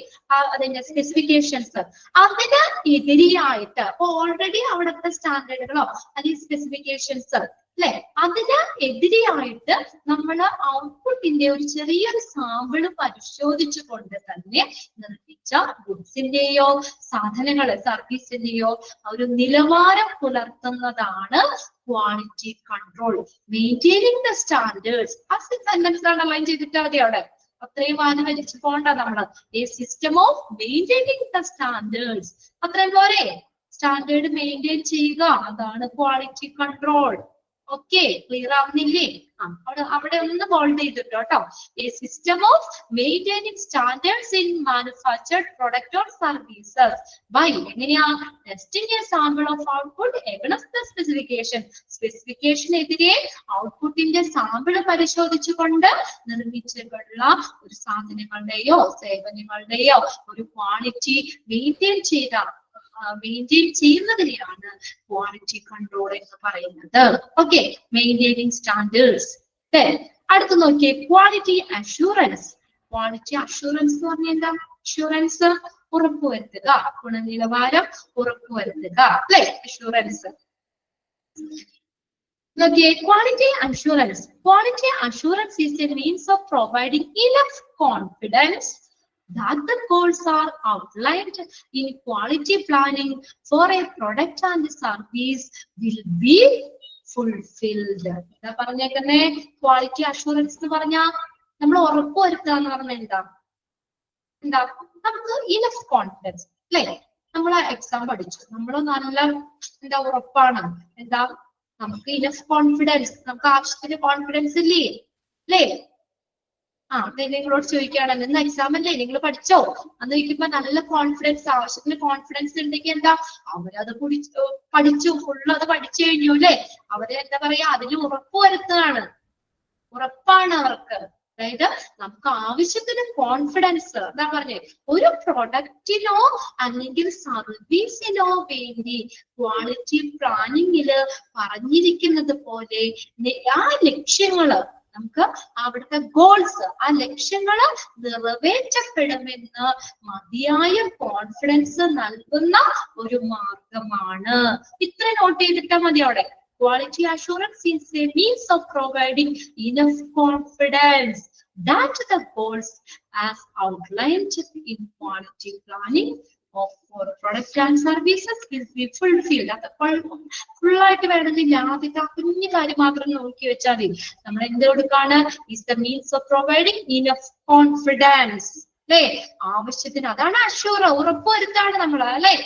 അതിന്റെ സ്പെസിഫിക്കേഷൻസ്, അതിന് എതിരെയായിട്ട് അപ്പൊ ഓൾറെഡി അവിടുത്തെ സ്റ്റാൻഡേർഡുകളോ അല്ലെങ്കിൽ സ്പെസിഫിക്കേഷൻസ് അല്ലെ? അതിന് എതിരെയായിട്ട് നമ്മൾ ഔട്ട്പുട്ടിന്റെ ഒരു ചെറിയൊരു സാമ്പിള് പരിശോധിച്ചുകൊണ്ട് തന്നെ നിർമ്മിച്ച ഗുഡ്സിന്റെയോ സാധനങ്ങളെ സർവീസിന്റെയോ ഒരു നിലവാരം പുലർത്തുന്നതാണ് quality control. Maintaining the standards. ആ സെന്റൻസ് അണ്ടർലൈൻ ചെയ്തിട്ടാ മതി അവിടെ. അത്രയും വാദം വലിച്ചു പോകണ്ട നമ്മള്. A system of maintaining the standards. അത്രയും പോരെ? സ്റ്റാൻഡേർഡ് മെയിൻറ്റെയിൻ ചെയ്യുക, അതാണ് ക്വാളിറ്റി കൺട്രോൾ. ഓക്കെ, ക്ലിയർ ആവുന്നില്ലേ? അവിടെ ഒന്ന് ബോൾഡ് ചെയ്തിട്ടോ കേട്ടോ. A system of maintaining standards in manufactured product or services by എങ്ങനെയാ? Testing a sample of output against the specification. സ്പെസിഫിക്കേഷനെതിരെ ഔട്ട്പുട്ടിന്റെ സാമ്പിള് പരിശോധിച്ചുകൊണ്ട് നിർമ്മിച്ചിട്ടുള്ള ഒരു സാധനങ്ങളുടെയോ സേവനങ്ങളുടെയോ ഒരു ക്വാളിറ്റി മെയിൻറ്റെയിൻ ചെയ്യുന്നതിനെയാണ് ക്വാളിറ്റി കൺട്രോൾ എന്ന് പറയുന്നത്. Okay, maintaining standards. അടുത്ത് നോക്കിയേ, ക്വാളിറ്റി അഷൂറൻസ്. ക്വാളിറ്റി അഷൂറൻസ് എന്ന് പറഞ്ഞാൽ എന്താ? അഷൂറൻസ് ഉറപ്പുവരുത്തുക, ഗുണനിലവാരം ഉറപ്പുവരുത്തുക, അല്ലെ? അഷൂറൻസ്. നോക്കിയേ, quality assurance. Quality assurance is A means of providing enough confidence that the goals are outlined in quality planning for a product and service will be fulfilled. എന്താ പറഞ്ഞേക്കുന്നേ? ക്വാളിറ്റി അഷൂറൻസ് എന്ന് പറഞ്ഞാൽ നമ്മൾ ഉറപ്പുവരുത്തുക എന്ന് പറഞ്ഞാൽ എന്താ? നമുക്ക് ഇനഫ് കോൺഫിഡൻസ്, അല്ലെ? നമ്മൾ എക്സാം പഠിച്ചു, നമ്മൾ നല്ല ഉറപ്പാണ്. നമുക്ക് ഇനഫ് കോൺഫിഡൻസ്, നമുക്ക് ആവശ്യത്തിന് കോൺഫിഡൻസ് ഇല്ലേ? അല്ലേ? നിങ്ങളോട് ചോദിക്കുകയാണെങ്കിൽ ഇന്ന് എക്സാം അല്ലേ, നിങ്ങൾ പഠിച്ചോ എന്ന് ചോദിക്കുമ്പോ നല്ല കോൺഫിഡൻസ്, ആവശ്യത്തിന് കോൺഫിഡൻസ് ഉണ്ടെങ്കിൽ അവരത് പഠിച്ചു, ഫുള്ള് അത് പഠിച്ചു കഴിഞ്ഞു അല്ലെ? അവര് പറയാ, അതിന് ഉറപ്പാണ് അവർക്ക്. അതായത് നമുക്ക് ആവശ്യത്തിന് കോൺഫിഡൻസ്. എന്താ പറഞ്ഞേ? ഒരു പ്രൊഡക്റ്റിനോ അല്ലെങ്കിൽ സർവീസിനോ വേണ്ടി ക്വാളിറ്റി പ്ലാനിങ്ങില് പറഞ്ഞിരിക്കുന്നത് പോലെ ആ ലക്ഷ്യങ്ങള്, നമുക്ക് അവിടുത്തെ ഗോൾസ്, ആ ലക്ഷ്യങ്ങള് നിറവേറ്റപ്പെടുമെന്ന് മതിയായ കോൺഫിഡൻസ് നൽകുന്ന ഒരു മാർഗമാണ്. ഇത്ര നോട്ട് ചെയ്തിട്ടാ മതി അവിടെ. Quality assurance is a means of providing enough confidence that the goals as outlined in quality planning of product and services will be fulfilled. അത് ഫുൾ ആയിട്ട് വേണമെങ്കിൽ ആദ്യത്തെ കുഞ്ഞു കാര്യം മാത്രം നോക്കി വെച്ചാൽ മതി. നമ്മൾ എന്ത് കൊടുക്കാണ്? is the means of providing enough confidence. അല്ലെ? ആവശ്യത്തിന്, അതാണ് അഷ്യൂർ, ഉറപ്പുവരുത്താണ് നമ്മൾ, അല്ലെ?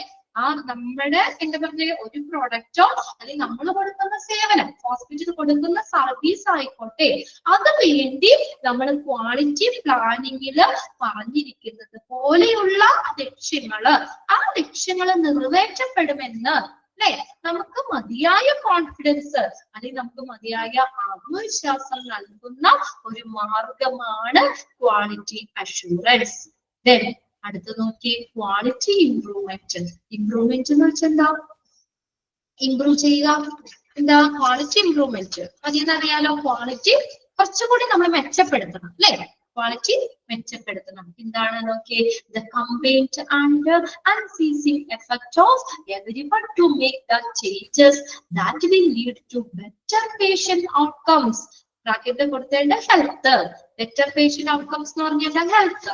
നമ്മുടെ എന്താ പറഞ്ഞ ഒരു പ്രൊഡക്റ്റോ അല്ലെങ്കിൽ നമ്മൾ കൊടുക്കുന്ന സേവനം, ഹോസ്പിറ്റൽ കൊടുക്കുന്ന സർവീസ് ആയിക്കോട്ടെ, അത് വേണ്ടി നമ്മൾ ക്വാളിറ്റി പ്ലാനിങ്ങില് പറഞ്ഞിരിക്കുന്നത് പോലെയുള്ള ലക്ഷ്യങ്ങള്, ആ ലക്ഷ്യങ്ങള് നിറവേറ്റപ്പെടുമെന്ന്, അല്ലെ? നമുക്ക് മതിയായ കോൺഫിഡൻസ് അല്ലെങ്കിൽ നമുക്ക് മതിയായ ആത്മവിശ്വാസം നൽകുന്ന ഒരു മാർഗമാണ് ക്വാളിറ്റി അഷൂറൻസ്. അടുത്ത് നോക്കി, ക്വാളിറ്റി ഇംപ്രൂവ്മെന്റ്. ഇംപ്രൂവ്മെന്റ് എന്ന് വെച്ചാൽ എന്താ? ഇംപ്രൂവ് ചെയ്യുക. എന്താ ക്വാളിറ്റി ഇംപ്രൂവ്മെന്റ്? അതിനറിയാലോ, ക്വാളിറ്റി കുറച്ചുകൂടി നമ്മൾ മെച്ചപ്പെടുത്തണം, അല്ലെ? ക്വാളിറ്റി മെച്ചപ്പെടുത്തണം. എന്താണ് നോക്കി? the combined and unceasing effect of everyone to make the changes that will lead to better patient outcomes. കൊടുത്തേണ്ട ഹെൽത്ത്, ബെറ്റർ പേഷ്യന്റ് ഔട്ട്കംസ് എന്ന് പറഞ്ഞാൽ ഹെൽത്ത്,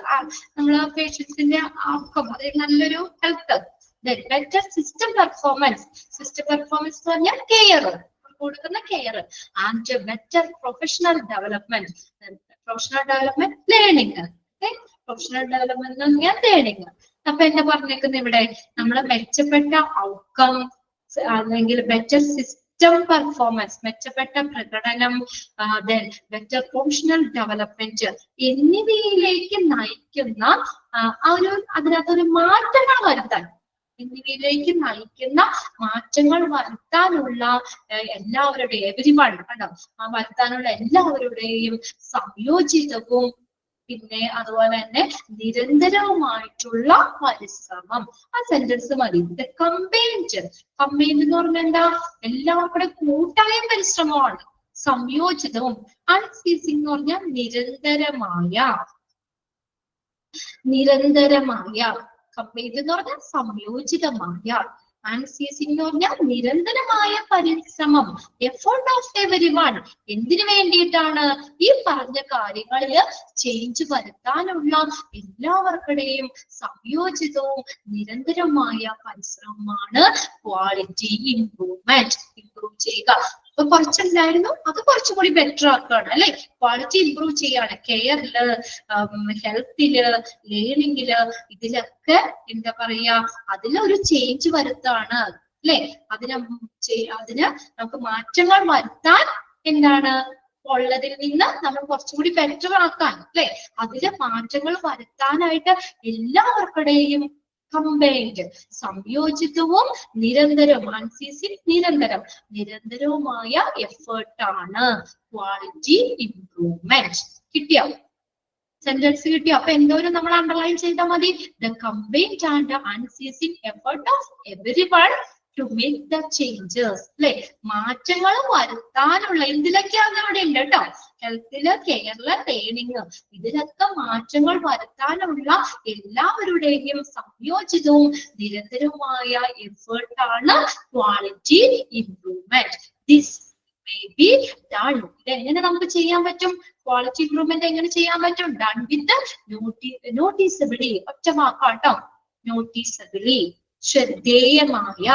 നമ്മള് പേഷ്യൻസിന്റെ ഔട്ട്കം, അതായത് നല്ലൊരു health. Better system performance. System performance എന്ന് പറഞ്ഞാൽ കെയർ, കൊടുക്കുന്ന care. And better professional development. Professional development, learning. Professional development എന്ന് പറഞ്ഞാൽ ലേണിംഗ്. അപ്പൊ എന്താ പറഞ്ഞേക്കുന്നത് ഇവിടെ? നമ്മള് മെച്ചപ്പെട്ട ഔട്ട്കം അല്ലെങ്കിൽ ബെറ്റർ സിസ്റ്റം പെർഫോമൻസ്, മെച്ചപ്പെട്ട പ്രകടനം, ബെറ്റർ പ്രൊഫഷണൽ ഡെവലപ്മെന്റ് എന്നിവയിലേക്ക് നയിക്കുന്ന അതിനകത്തൊരു മാറ്റങ്ങൾ വരുത്താൻ, വരുത്താനുള്ള എല്ലാവരുടെയും, എവരിവൺ കണ്ടോ, വരുത്താനുള്ള എല്ലാവരുടെയും സംയോജിതവും പിന്നെ അതുപോലെ തന്നെ നിരന്തരവുമായിട്ടുള്ള പരിശ്രമം. ആ സെന്റൻസ് മതി. കമ്പൈൻഡ്. കമ്പൈൻഡ് എന്ന് പറഞ്ഞാൽ എന്താ? എല്ലാം കൂടെ കൂട്ടായ പരിശ്രമമാണ്. സംയോജിതവും. അൺസീസിംഗ് എന്ന് പറഞ്ഞാൽ നിരന്തരമായ. കമ്പൈൻഡ് എന്ന് പറഞ്ഞാൽ സംയോജിതമായ. ആൻസിയസ് എന്ന് പറഞ്ഞാൽ നിരന്തരമായ പരിശ്രമം, എഫോർട്ട് ഓഫ് എവരി വൺ. എന്തിനു വേണ്ടിയിട്ടാണ്? ഈ പറഞ്ഞ കാര്യങ്ങളിൽ ചേഞ്ച് വരുത്താനുള്ള എല്ലാവർക്കുടെയും സംയോജിതവും നിരന്തരമായ പരിശ്രമമാണ് ക്വാളിറ്റി ഇംപ്രൂവ്മെന്റ്. ഇംപ്രൂവ് ചെയ്യുക. അപ്പൊ കുറച്ചുണ്ടായിരുന്നു, അത് കുറച്ചുകൂടി ബെറ്റർ ആക്കുകയാണ് അല്ലെ. ക്വാളിറ്റി ഇംപ്രൂവ് ചെയ്യാണ്. കെയറില്, ഹെൽത്തില്, ലേണിംഗില്, ഇതിലൊക്കെ എന്താ പറയാ, അതിലൊരു ചേഞ്ച് വരുത്താണ് അല്ലെ. അതിന് നമുക്ക് മാറ്റങ്ങൾ വരുത്താൻ എന്താണ് ഉള്ളതിൽ നിന്ന് നമ്മൾ കുറച്ചുകൂടി ബെറ്റർ ആക്കാൻ അല്ലെ, അതില് മാറ്റങ്ങൾ വരുത്താനായിട്ട് എല്ലാവർക്കുടെയും കമ്പൈൻഡ്, സംയോജിതവും നിരന്തരവും, ആൻസിയസിൽ നിരന്തരവുമായ എഫേർട്ടാണ് ക്വാളിറ്റി ഇംപ്രൂവ്മെന്റ്. കിട്ടിയോ? സെന്റൻസ് കിട്ടിയോ? അപ്പൊ എന്തോരം നമ്മൾ അണ്ടർലൈൻ ചെയ്താൽ മതി? The combined and unceasing effort of every one two make the changes അല്ലെ. മാറ്റങ്ങൾ വരുത്താനുള്ള എന്തിലൊക്കെയാണ് അവിടെ ഉണ്ട് കേട്ടോ. ഹെൽത്തില്, കെയറില്, ട്രെയിനിങ്, ഇതിലൊക്കെ മാറ്റങ്ങൾ വരുത്താനുള്ള എല്ലാവരുടെയും സംയോജിതവും നിരന്തരവുമായ എഫേർട്ടാണ് quality improvement. This may be done. ഇതെങ്ങനെ നമുക്ക് ചെയ്യാൻ പറ്റും? ക്വാളിറ്റി ഇംപ്രൂവ്മെന്റ് എങ്ങനെ ചെയ്യാൻ പറ്റും? Done with noticeably. ഒറ്റ വാക്കാട്ടോ, നോട്ടീസബിളി, ശ്രദ്ധേയമായ.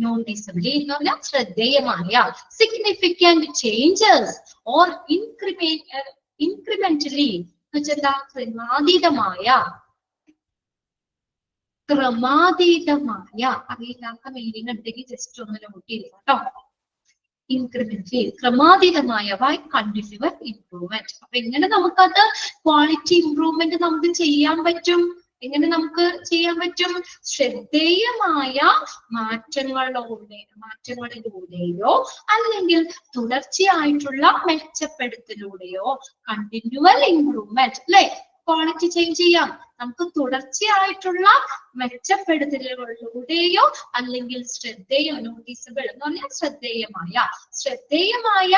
നോട്ടീസബിളി എന്ന് പറഞ്ഞാൽ ശ്രദ്ധേയമായ. സിഗ്നിഫിക്കന്റ് ചേഞ്ചസ് ഓർ ഇൻക്രിമെന്റലി എന്ന് വെച്ചാൽ ക്രമാതീതമായ. അറിയില്ലാത്ത മീനിങ് ഉണ്ടെങ്കിൽ ജസ്റ്റ് ഒന്ന് നോട്ട് ചെയ്യുക കേട്ടോ. ഇൻക്രിമെന്റലി, ക്രമാതീതമായ, ബൈ കണ്ടിന്യൂവർ ഇംപ്രൂവ്മെന്റ്. അപ്പൊ എങ്ങനെ നമുക്കത് ക്വാളിറ്റി ഇംപ്രൂവ്മെന്റ് നമുക്ക് ചെയ്യാൻ പറ്റും? എങ്ങനെ നമുക്ക് ചെയ്യാൻ പറ്റും? ശ്രദ്ധേയമായ മാറ്റങ്ങളിലൂടെയോ അല്ലെങ്കിൽ തുടർച്ചയായിട്ടുള്ള മെച്ചപ്പെടുത്തലൂടെയോ, കണ്ടിന്യൂവൽ ഇംപ്രൂവ്മെന്റ് അല്ലെ. ക്വാളിറ്റി ചേഞ്ച് ചെയ്യാം നമുക്ക് തുടർച്ചയായിട്ടുള്ള മെച്ചപ്പെടുത്തലുകളിലൂടെയോ അല്ലെങ്കിൽ നോട്ടീസബിൾ എന്ന് പറഞ്ഞാൽ ശ്രദ്ധേയമായ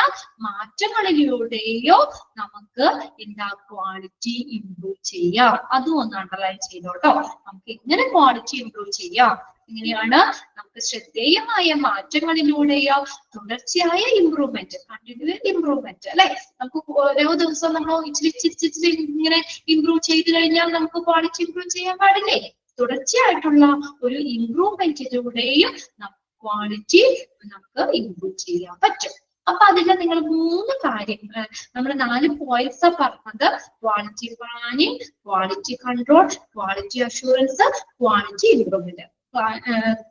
മാറ്റങ്ങളിലൂടെയോ നമുക്ക് എന്താ ക്വാളിറ്റി ഇംപ്രൂവ് ചെയ്യാം. അതും ഒന്ന് അണ്ടർലൈൻ ചെയ്തോട്ടോ. നമുക്ക് എങ്ങനെ ക്വാളിറ്റി ഇംപ്രൂവ് ചെയ്യാം? എങ്ങനെയാണ്? നമുക്ക് ശ്രദ്ധേയമായ മാറ്റങ്ങളിലൂടെയോ തുടർച്ചയായ ഇംപ്രൂവ്മെന്റ്, കണ്ടിന്യൂസ് ഇംപ്രൂവ്മെന്റ് അല്ലെ. നമുക്ക് ഓരോ ദിവസവും നമ്മൾ ഇച്ചിരി ഇങ്ങനെ ഇംപ്രൂവ് ചെയ്ത് കഴിഞ്ഞാൽ നമുക്ക് ക്വാളിറ്റി ഇംപ്രൂവ് ചെയ്യാൻ പാടില്ലേ? തുടർച്ചയായിട്ടുള്ള ഒരു ഇംപ്രൂവ്മെന്റിലൂടെയും ക്വാളിറ്റി നമുക്ക് ഇംപ്രൂവ് ചെയ്യാൻ പറ്റും. അപ്പൊ അതിൽ നിങ്ങൾ 3 കാര്യങ്ങൾ, നമ്മൾ 4 പോയിന്റ്സ് പറഞ്ഞത്: quality planning, quality control, quality assurance, quality improvement.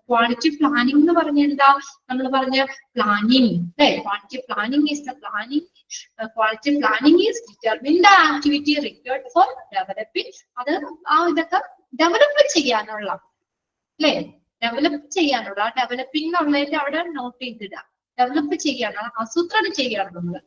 Quality planning എന്ന് പറഞ്ഞ എന്താ? നമ്മൾ പറഞ്ഞ പ്ലാനിങ് അല്ലെ. Quality planning is the planning. Quality planning is determine the activity required for developing. അത് ഇതൊക്കെ ഡെവലപ്പ് ചെയ്യാനുള്ള അല്ലെ, ഡെവലപ്പിംഗ് എന്നുള്ളതിന്റെ അവിടെ നോട്ട് ചെയ്തിടുക. ഡെവലപ്പ് ചെയ്യാനാണ്, ആസൂത്രണം ചെയ്യാണ് നമ്മൾ.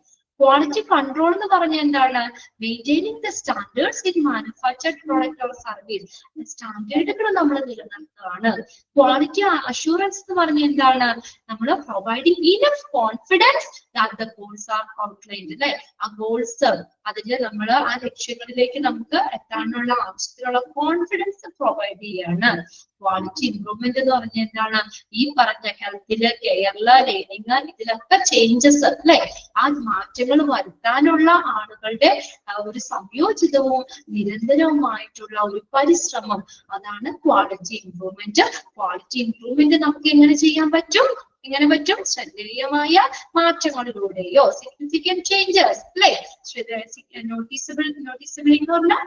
ക്വാളിറ്റി കൺട്രോൾ എന്ന് പറഞ്ഞ എന്താണ്? Maintaining the standards in manufactured product or service. സ്റ്റാൻഡേർഡുകൾ നമ്മൾ നിലനിർത്തുകയാണ്. ക്വാളിറ്റി അഷുറൻസ് എന്ന് പറഞ്ഞ എന്താണ്? നമ്മൾ providing enough confidence that the goals are outlined അല്ലെ. ആ ഗോൾസ്, അതില് നമ്മൾ ആ ലക്ഷ്യങ്ങളിലേക്ക് നമുക്ക് എത്താനുള്ള ആവശ്യത്തിനുള്ള കോൺഫിഡൻസ് പ്രൊവൈഡ് ചെയ്യാണ്. ക്വാളിറ്റി ഇംപ്രൂവ്മെന്റ് എന്ന് പറഞ്ഞ എന്താണ്? ഈ പറഞ്ഞ ഹെൽത്തില്, കെയറില്, ലേണിംഗ്, ഇതിലൊക്കെ ചേഞ്ചസ് അല്ലെ, ആ മാറ്റങ്ങൾ വരുത്താനുള്ള ആളുകളുടെ ഒരു സംയോജിതവും നിരന്തരവുമായിട്ടുള്ള ഒരു പരിശ്രമം, അതാണ് ക്വാളിറ്റി ഇംപ്രൂവ്മെന്റ്. ക്വാളിറ്റി ഇംപ്രൂവ്മെന്റ് നമുക്ക് എങ്ങനെ ചെയ്യാൻ പറ്റും? ശ്രദ്ധേയമായ മാറ്റങ്ങളിലൂടെയോ, സിഗ്നിഫിക്കന്റ് ചേഞ്ചസ് അല്ലെ. നോട്ടീസബിൾ എന്ന് പറഞ്ഞാൽ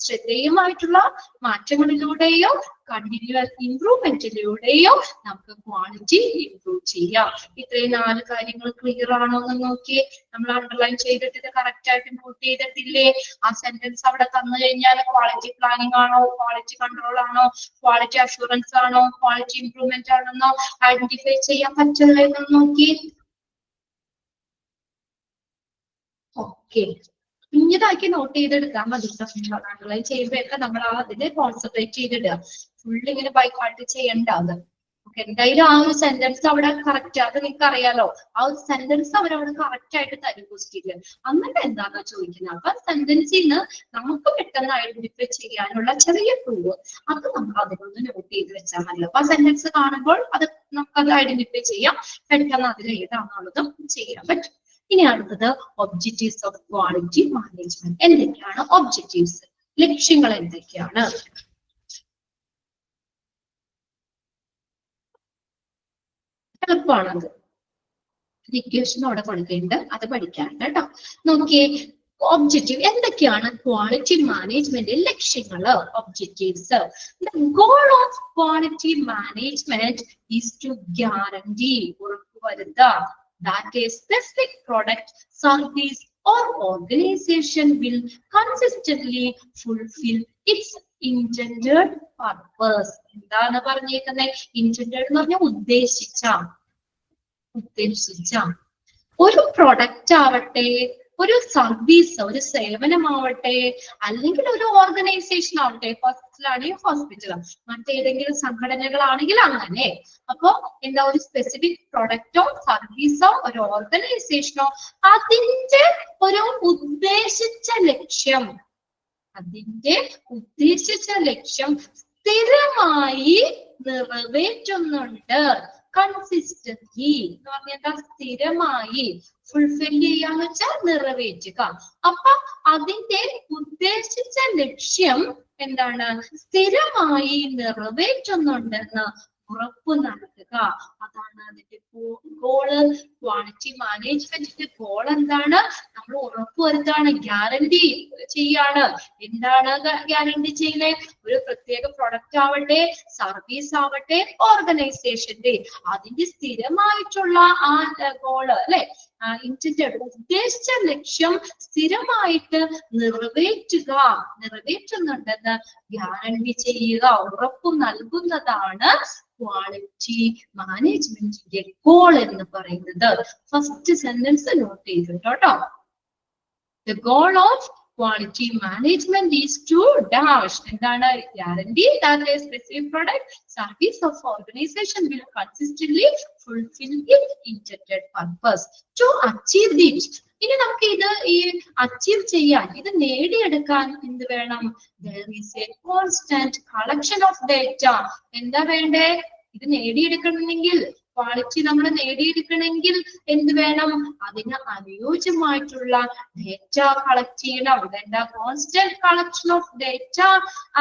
ശ്രദ്ധേയമായിട്ടുള്ള മാറ്റങ്ങളിലൂടെയോ കണ്ടിന്യൂസ് ഇംപ്രൂവ്മെന്റിലൂടെയോ നമുക്ക് ക്വാളിറ്റി ഇംപ്രൂവ് ചെയ്യാം. ഇത്രയും 4 കാര്യങ്ങൾ ക്ലിയർ ആണോ എന്ന് നോക്കിയേ. നമ്മൾ അണ്ടർലൈൻ ചെയ്തിട്ട് ഇത് കറക്റ്റ് ആയിട്ട് നോട്ട് ചെയ്തിട്ടില്ലേ? ആ സെന്റൻസ് അവിടെ തന്നു കഴിഞ്ഞാൽ ക്വാളിറ്റി പ്ലാനിംഗ് ആണോ, ക്വാളിറ്റി കൺട്രോൾ ആണോ, ക്വാളിറ്റി അഷുറൻസ് ആണോ, ക്വാളിറ്റി ഇംപ്രൂവ്മെന്റ് ആണെന്നോ ഐഡന്റിഫൈ ചെയ്യാൻ പറ്റുള്ളൂ എന്ന് നോക്കി. ഓക്കെ, കുഞ്ഞതാക്കി നോട്ട് ചെയ്തെടുക്കാൻ മതി. അണ്ടർലൈൻ ചെയ്യുമ്പോഴൊക്കെ നമ്മൾ അതിന് കോൺസെൻട്രേറ്റ് ചെയ്തിടുക. ഫുള്ള് ഇങ്ങനെ ബൈ ഹാർട്ട് ചെയ്യണ്ട. അത് എന്തായാലും ആ ഒരു സെന്റൻസ് അവിടെ കറക്റ്റ്, അത് നിങ്ങൾക്ക് അറിയാലോ, ആ ഒരു സെന്റൻസ് അവരവിടെ കറക്റ്റ് ആയിട്ട് തരും ക്വസ്റ്റ്യനില്. എന്നിട്ട് എന്താണെന്ന് ചോദിക്കുന്നത്, അപ്പൊ സെന്റൻസിൽ നിന്ന് നമുക്ക് പെട്ടെന്ന് ഐഡന്റിഫൈ ചെയ്യാനുള്ള ചെറിയ ക്ലൂ അത് നമ്മൾ അതിനൊന്ന് നോട്ട് ചെയ്ത് വെച്ചാൽ മതി. അപ്പൊ ആ സെന്റൻസ് കാണുമ്പോൾ അത് നമുക്കത് ഐഡന്റിഫൈ ചെയ്യാം, പെട്ടെന്ന് അതിൽ ഏതാണെന്നുള്ളതും ചെയ്യാൻ പറ്റും. ഇനി അടുത്തത് ഒബ്ജക്റ്റീവ്സ് ഓഫ് ക്വാളിറ്റി മാനേജ്മെന്റ്. എന്തൊക്കെയാണ് ഒബ്ജക്റ്റീവ്സ്, ലക്ഷ്യങ്ങൾ എന്തൊക്കെയാണ്? എളുപ്പമാണത്. ഇക്വേഷൻ അവിടെ കൊടുക്കുന്നുണ്ട്, അത് പഠിക്കാൻ കേട്ടോ. നോക്കിയേ, ഒബ്ജക്റ്റീവ് എന്തൊക്കെയാണ് ക്വാളിറ്റി മാനേജ്മെന്റ് ലക്ഷ്യങ്ങള്, objectives. The goal of quality management is to guarantee, ഉറപ്പുവരുത്തുക, that a specific product, service or organization will consistently fulfill its intended purpose. എന്താണ് പറഞ്ഞേക്കുന്നത്? intended എന്ന് പറഞ്ഞാൽ ഉദ്ദേശിച്ച ഒരു പ്രൊഡക്റ്റ് ആവട്ടെ, ഒരു സർവീസ്, ഒരു സേവനമാവട്ടെ, അല്ലെങ്കിൽ ഒരു ഓർഗനൈസേഷൻ ആവട്ടെ, ഹോസ്പിറ്റലാണെങ്കിൽ ഹോസ്പിറ്റൽ, മറ്റേതെങ്കിലും സംഘടനകളാണെങ്കിൽ അങ്ങനെ. അപ്പോ എന്താ, ഒരു സ്പെസിഫിക് പ്രൊഡക്റ്റോ സർവീസോ ഒരു ഓർഗനൈസേഷനോ അതിന്റെ ഒരു ഉദ്ദേശിച്ച ലക്ഷ്യം, സ്ഥിരമായി നിറവേറ്റുന്നുണ്ട്. കൺസിസ്റ്റന്റ്ലി എന്ന് പറഞ്ഞാൽ സ്ഥിരമായി, ഫുൾഫിൽ ചെയ്യാന്ന് വെച്ചാൽ നിറവേറ്റുക. അപ്പൊ അതിന്റെ ഉദ്ദേശിച്ച ലക്ഷ്യം എന്താണ്, സ്ഥിരമായി നിറവേറ്റുന്നുണ്ടെന്ന് ഉറപ്പ് നൽകുക. അതാണ് അതിന്റെ ഗോള്. ക്വാളിറ്റി മാനേജ്മെന്റിന്റെ ഗോൾ എന്താണ്? നമ്മൾ ഉറപ്പുവരുത്താണ്, ഗ്യാരണ്ടി ചെയ്യാണ്. എന്താണ് ഗ്യാരണ്ടി ചെയ്യുന്നത്? ഒരു പ്രത്യേക പ്രൊഡക്റ്റ് ആവട്ടെ, സർവീസ് ആവട്ടെ, ഓർഗനൈസേഷന്റെ അതിന്റെ സ്ഥിരമായിട്ടുള്ള ആ ഗോള് അല്ലെ, ഇന്റൻഡഡ് ഉദ്ദേശിച്ച ലക്ഷ്യം സ്ഥിരമായിട്ട് നിറവേറ്റുന്നുണ്ടെന്ന് ഗ്യാരണ്ടി ചെയ്യുക, ഉറപ്പു നൽകുന്നതാണ് ക്വാളിറ്റി മാനേജ്മെന്റിന്റെ ഗോൾ എന്ന് പറയുന്നത്. ഫസ്റ്റ് സെന്റൻസ് നോട്ട് ചെയ്തിട്ടോ. The goal of quality management is to dash, എന്താണ്, guarantee that a specific product, service of organization will consistently fulfill its intended purpose. To achieve this, ഇനി നമുക്ക് ഈ അച്ചീവ് ചെയ്യാൻ, ഇത് നേടിയെടുക്കാൻ എന്ത് വേണം? There is a constant collection of data. എന്താ വേണ്ടേ? ഇത് നേടിയെടുക്കണമെങ്കിൽ, ക്വാളിറ്റി നമ്മൾ നേടിയെടുക്കണമെങ്കിൽ എന്ത് വേണം? അതിന് അനുയോജ്യമായിട്ടുള്ള ഡേറ്റ കളക്ട് ചെയ്യണം. എന്താ? Constant collection of data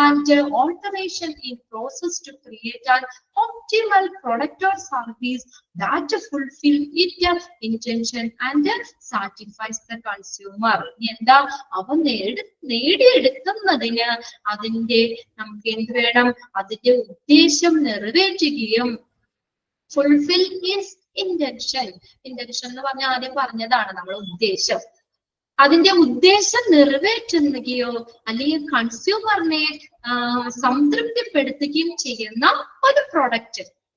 and alteration in process to create an optimal product or service that fulfill its intention and satisfies the consumer. എന്താ? അവ നേടിയെടുക്കുന്നതിന് അതിന്റെ നമുക്ക് എന്ത് വേണം? അതിന്റെ ഉദ്ദേശം നിറവേറ്റുകയും, fulfill its intention. intention എന്ന് പറഞ്ഞാൽ ആദ്യം പറഞ്ഞതാണ്, നമ്മൾ ഉദ്ദേശം, അതിന്റെ ഉദ്ദേശം നിറവേറ്റുകയോ അല്ലെങ്കിൽ കൺസ്യൂമറിനെ സംതൃപ്തിപ്പെടുത്തുകയും ചെയ്യുന്ന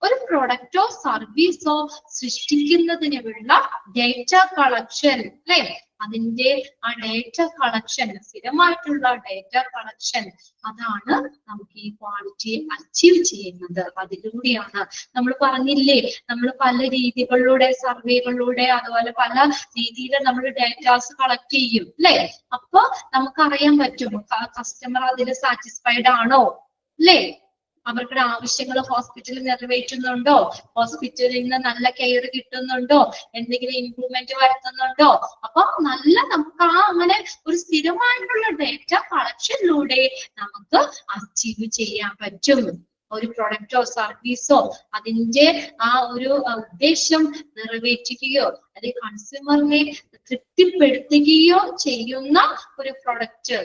ഒരു പ്രൊഡക്റ്റോ സർവീസോ സൃഷ്ടിക്കുന്നതിനുള്ള ഡേറ്റ കളക്ഷൻ അല്ലെ, അതിന്റെ ആ ഡേറ്റ കളക്ഷൻ, സ്ഥിരമായിട്ടുള്ള ഡേറ്റ കളക്ഷൻ, അതാണ് നമുക്ക് ഈ ക്വാളിറ്റി അച്ചീവ് ചെയ്യുന്നത്. അതിലൂടെയാണ് നമ്മൾ പറഞ്ഞില്ലേ, നമ്മൾ പല രീതികളിലൂടെ, സർവേകളിലൂടെ, അതുപോലെ പല രീതിയിൽ നമ്മൾ ഡേറ്റാസ് കളക്ട് ചെയ്യും അല്ലെ. അപ്പൊ നമുക്കറിയാൻ പറ്റും കസ്റ്റമർ അതിൽ സാറ്റിസ്ഫൈഡ് ആണോ അല്ലേ, അവരുടെ ആവശ്യങ്ങൾ ഹോസ്പിറ്റലിൽ നിറവേറ്റുന്നുണ്ടോ, ഹോസ്പിറ്റലിൽ നിന്ന് നല്ല കെയർ കിട്ടുന്നുണ്ടോ, എന്തെങ്കിലും ഇംപ്രൂവ്മെന്റ് വരുത്തുന്നുണ്ടോ. അപ്പൊ നമുക്ക് അങ്ങനെ ഒരു സ്ഥിരമായിട്ടുള്ള ഡേറ്റ കളക്ഷനിലൂടെ നമുക്ക് അച്ചീവ് ചെയ്യാൻ പറ്റും. ഒരു പ്രൊഡക്റ്റോ സർവീസോ അതിന്റെ ആ ഒരു ഉദ്ദേശം നിറവേറ്റുകയോ അല്ലെങ്കിൽ കൺസ്യൂമറിനെ തൃപ്തിപ്പെടുത്തുകയോ ചെയ്യുന്ന ഒരു പ്രൊഡക്റ്റ്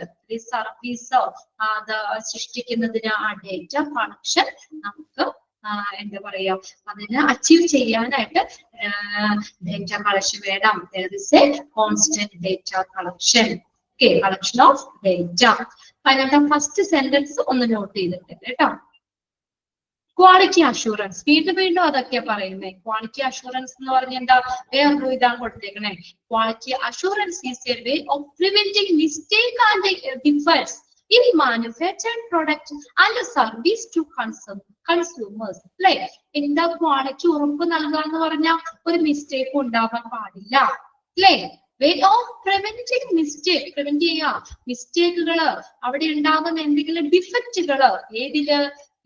സർവീസോ അത് സൃഷ്ടിക്കുന്നതിന് ആ ഡേറ്റ കളക്ഷൻ നമുക്ക് എന്താ പറയാ, അതിന് അച്ചീവ് ചെയ്യാനായിട്ട് ഡേറ്റ കളക്ഷൻ വേണം. There is a constant data collection. Okay, collection of data. അതിനകത്ത് ഫസ്റ്റ് സെന്റൻസ് ഒന്ന് നോട്ട് ചെയ്തിട്ടുണ്ട് കേട്ടോ. ക്വാളിറ്റി അഷുറൻസ്, വീണ്ടും അതൊക്കെ പറയുന്നേ. ക്വാളിറ്റി അഷുറൻസ് എന്ന് പറഞ്ഞാൽ എന്താ? വേറൊരു ഇതാണ് കൊടുത്തേക്കണേ. Quality assurance is a way of preventing mistake and defects in manufactured products and service to consumers. അല്ലെ? എന്താ ക്വാളിറ്റി ഉറപ്പ് നൽകുക എന്ന് പറഞ്ഞാൽ ഒരു മിസ്റ്റേക്ക് ഉണ്ടാവാൻ പാടില്ല. അല്ലെ? way of preventing mistake, prevent ചെയ്യുക മിസ്റ്റേക്കുകള്, അവിടെ ഉണ്ടാകുന്ന എന്തെങ്കിലും ഡിഫക്റ്റുകള് ഏതില്?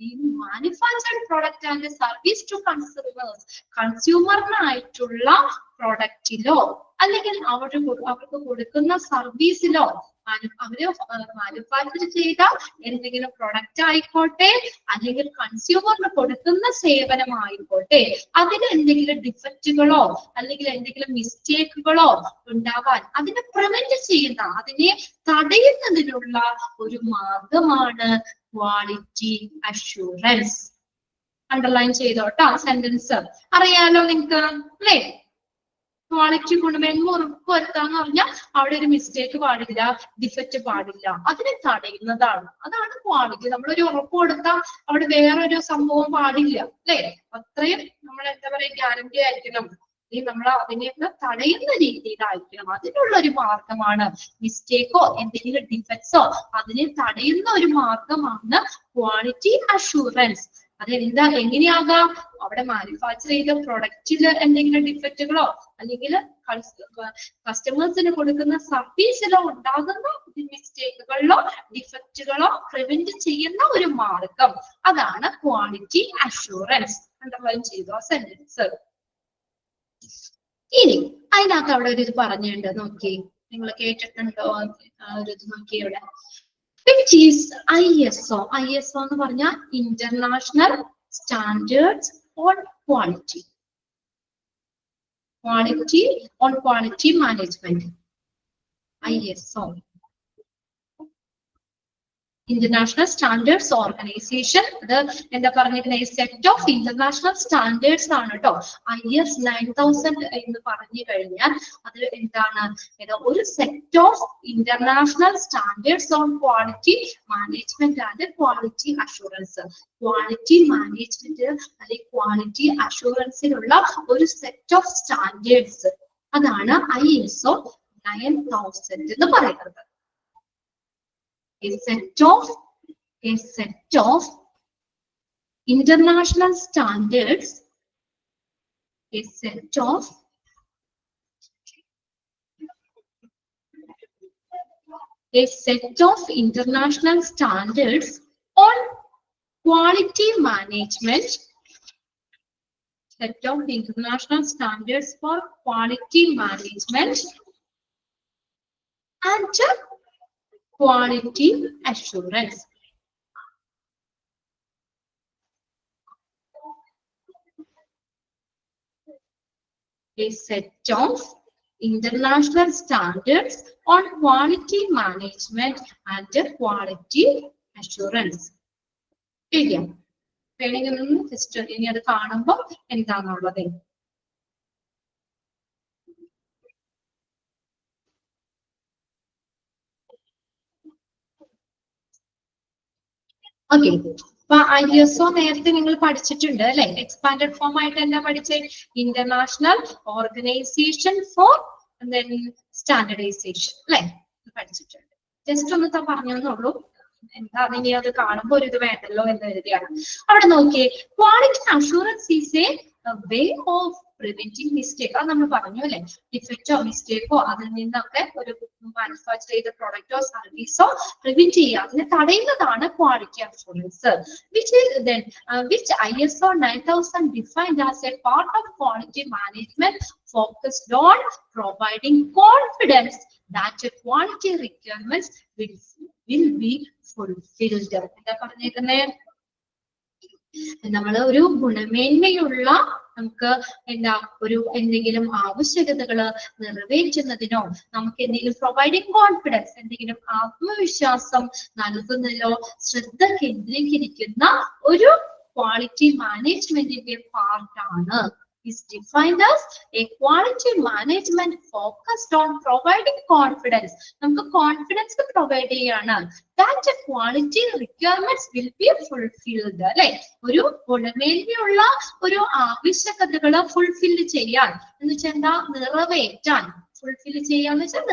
in manufactured product and service to consumers, കൺസ്യൂമറിനായിട്ടുള്ള പ്രൊഡക്റ്റിലോ അല്ലെങ്കിൽ അവർക്ക് കൊടുക്കുന്ന സർവീസിലോ അവര് മാനുഫാക്ചർ ചെയ്ത എന്തെങ്കിലും പ്രൊഡക്റ്റ് ആയിക്കോട്ടെ അല്ലെങ്കിൽ കൺസ്യൂമറിന് കൊടുക്കുന്ന സേവനമായിക്കോട്ടെ അതിന് എന്തെങ്കിലും ഡിഫക്റ്റുകളോ അല്ലെങ്കിൽ എന്തെങ്കിലും മിസ്റ്റേക്കുകളോ ഉണ്ടാവാൻ അതിനെ പ്രിവെന്റ് ചെയ്യുന്ന, അതിനെ തടയുന്നതിനുള്ള ഒരു മാർഗമാണ് ക്വാളിറ്റി അഷ്യൂറൻസ്. അണ്ടർലൈൻ ചെയ്തോട്ടോ സെന്റൻസ്. അറിയാലോ നിങ്ങൾക്ക് അല്ലേ? ക്വാളിറ്റി ഗുണമേന്മ ഉറപ്പുവരുത്താന്ന് പറഞ്ഞാൽ അവിടെ ഒരു മിസ്റ്റേക്ക് പാടില്ല, ഡിഫക്റ്റ് പാടില്ല, അതിനെ തടയുന്നതാണ്. അതാണ് ക്വാളിറ്റി. നമ്മളൊരു ഉറപ്പ് കൊടുത്താൽ അവിടെ വേറൊരു സംഭവം പാടില്ല അല്ലേ? അത്രയും നമ്മൾ എന്താ പറയാ ഗ്യാരണ്ടി ആയിരിക്കണം. നമ്മൾ അതിനെയൊക്കെ തടയുന്ന രീതിയിലായിരിക്കണം. അതിനുള്ള ഒരു മാർഗമാണ് മിസ്റ്റേക്കോ എന്തെങ്കിലും ഡിഫക്ട്സോ അതിനെ തടയുന്ന ഒരു മാർഗമാണ് ക്വാളിറ്റി അഷ്യൂറൻസ്. അതെന്താ എങ്ങനെയാകാം? അവിടെ മാനുഫാക്ചർ ചെയ്ത പ്രൊഡക്റ്റില് എന്തെങ്കിലും ഡിഫക്റ്റുകളോ അല്ലെങ്കിൽ കസ്റ്റമേഴ്സിന് കൊടുക്കുന്ന സർവീസിലോ ഉണ്ടാകുന്ന മിസ്റ്റേക്കുകളിലോ ഡിഫക്റ്റുകളോ പ്രിവെന്റ് ചെയ്യുന്ന ഒരു മാർഗം, അതാണ് ക്വാളിറ്റി അഷ്യൂറൻസ്. അണ്ടർലൈൻ ചെയ്തോ സെന്റൻസ്. ഇനി അതിനകത്ത് അവിടെ ഒരു ഇത് പറഞ്ഞിട്ടുണ്ട്, നോക്കി നിങ്ങൾ കേട്ടിട്ടുണ്ടോ? ഒരു ഇത് നോക്കി ഇവിടെ which is ISO. ISO എന്ന് പറഞ്ഞാൽ international standards on quality. Quality management. ISO international standards organisation. അത് എന്താ പറഞ്ഞിരിക്കുന്നത്? സെറ്റ് ഓഫ് ഇന്റർനാഷണൽ സ്റ്റാൻഡേർഡ്സ് ആണ് കേട്ടോ. IS 9000 എന്ന് പറഞ്ഞു കഴിഞ്ഞാൽ അത് എന്താണ്? ഒരു set of international standards on quality management and quality assurance. Quality management അല്ലെങ്കിൽ ക്വാളിറ്റി അഷുറൻസിനുള്ള ഒരു സെറ്റ് ഓഫ് സ്റ്റാൻഡേർഡ്സ്, അതാണ് ISO 9000 എന്ന് പറയുന്നത്. A set of international standards, a set of international standards on quality management, set of international standards for quality management and quality assurance. A set of international standards on quality management and quality assurance. ശരിയാ? വേണമെങ്കിൽ ജസ്റ്റ് ഇനി അത് കാണുമ്പോൾ എന്താണുള്ളത്. ഓക്കെ, അപ്പൊ ISO നേരത്തെ നിങ്ങൾ പഠിച്ചിട്ടുണ്ട് അല്ലെ? എക്സ്പാൻഡഡ് ഫോം ആയിട്ട് എന്താ പഠിച്ചത്? ഇന്റർനാഷണൽ ഓർഗനൈസേഷൻ ഫോർ സ്റ്റാൻഡർഡൈസേഷൻ അല്ലെ? പഠിച്ചിട്ടുണ്ട്. ജസ്റ്റ് ഒന്ന് പറഞ്ഞെന്നുള്ളൂ. എന്താ ഇനി അത് കാണുമ്പോൾ ഒരു ഇത് വേണ്ടല്ലോ എന്ന് എഴുതിയാണ്. അവിടെ നോക്കിയേ, quality assurance is a way of preventing mistake. അത് നമ്മൾ പറഞ്ഞു അല്ലെ? ഡിഫക്റ്റോ മിസ്റ്റേക്കോ അതിൽ നിന്നൊക്കെ ഒരു മാനുഫാക്ചർ ചെയ്ത പ്രൊഡക്റ്റോ സർവീസോ പ്രിവെന്റ് ചെയ്യുക, അതിനെ തടയുന്നതാണ് quality assurance. which ISO 9000 defined as a part of quality management focused on providing confidence that quality requirements will be fulfilled. എന്താ പറഞ്ഞേക്കുന്നേ? നമ്മൾ ഒരു ഗുണമേന്മയുള്ള നമുക്ക് എന്താ ഒരു എന്തെങ്കിലും ആവശ്യകതകള് നിറവേറ്റുന്നതിനോ നമുക്ക് എന്തെങ്കിലും പ്രൊവൈഡിങ് കോൺഫിഡൻസ്, എന്തെങ്കിലും ആത്മവിശ്വാസം നൽകുന്നതിലോ ശ്രദ്ധ കേന്ദ്രീകരിക്കുന്ന ഒരു ക്വാളിറ്റി മാനേജ്മെന്റിന്റെ പാർട്ടാണ്. is defined as a quality management focused on providing confidence. നമുക്ക് കോൺഫിഡൻസ് പ്രൊവൈഡ് ചെയ്യാണ്. that quality requirements will be fulfilled. അല്ലെ? ഒരു ഗുണമേന്മയുള്ള ഒരു ആവശ്യകതകള് ഫുൾഫിൽ ചെയ്യാൻ എന്ന് വെച്ചാൽ എന്താ? നിറവേറ്റാൻ. ഫുൾഫിൽ ചെയ്യാന്ന് വെച്ചാൽ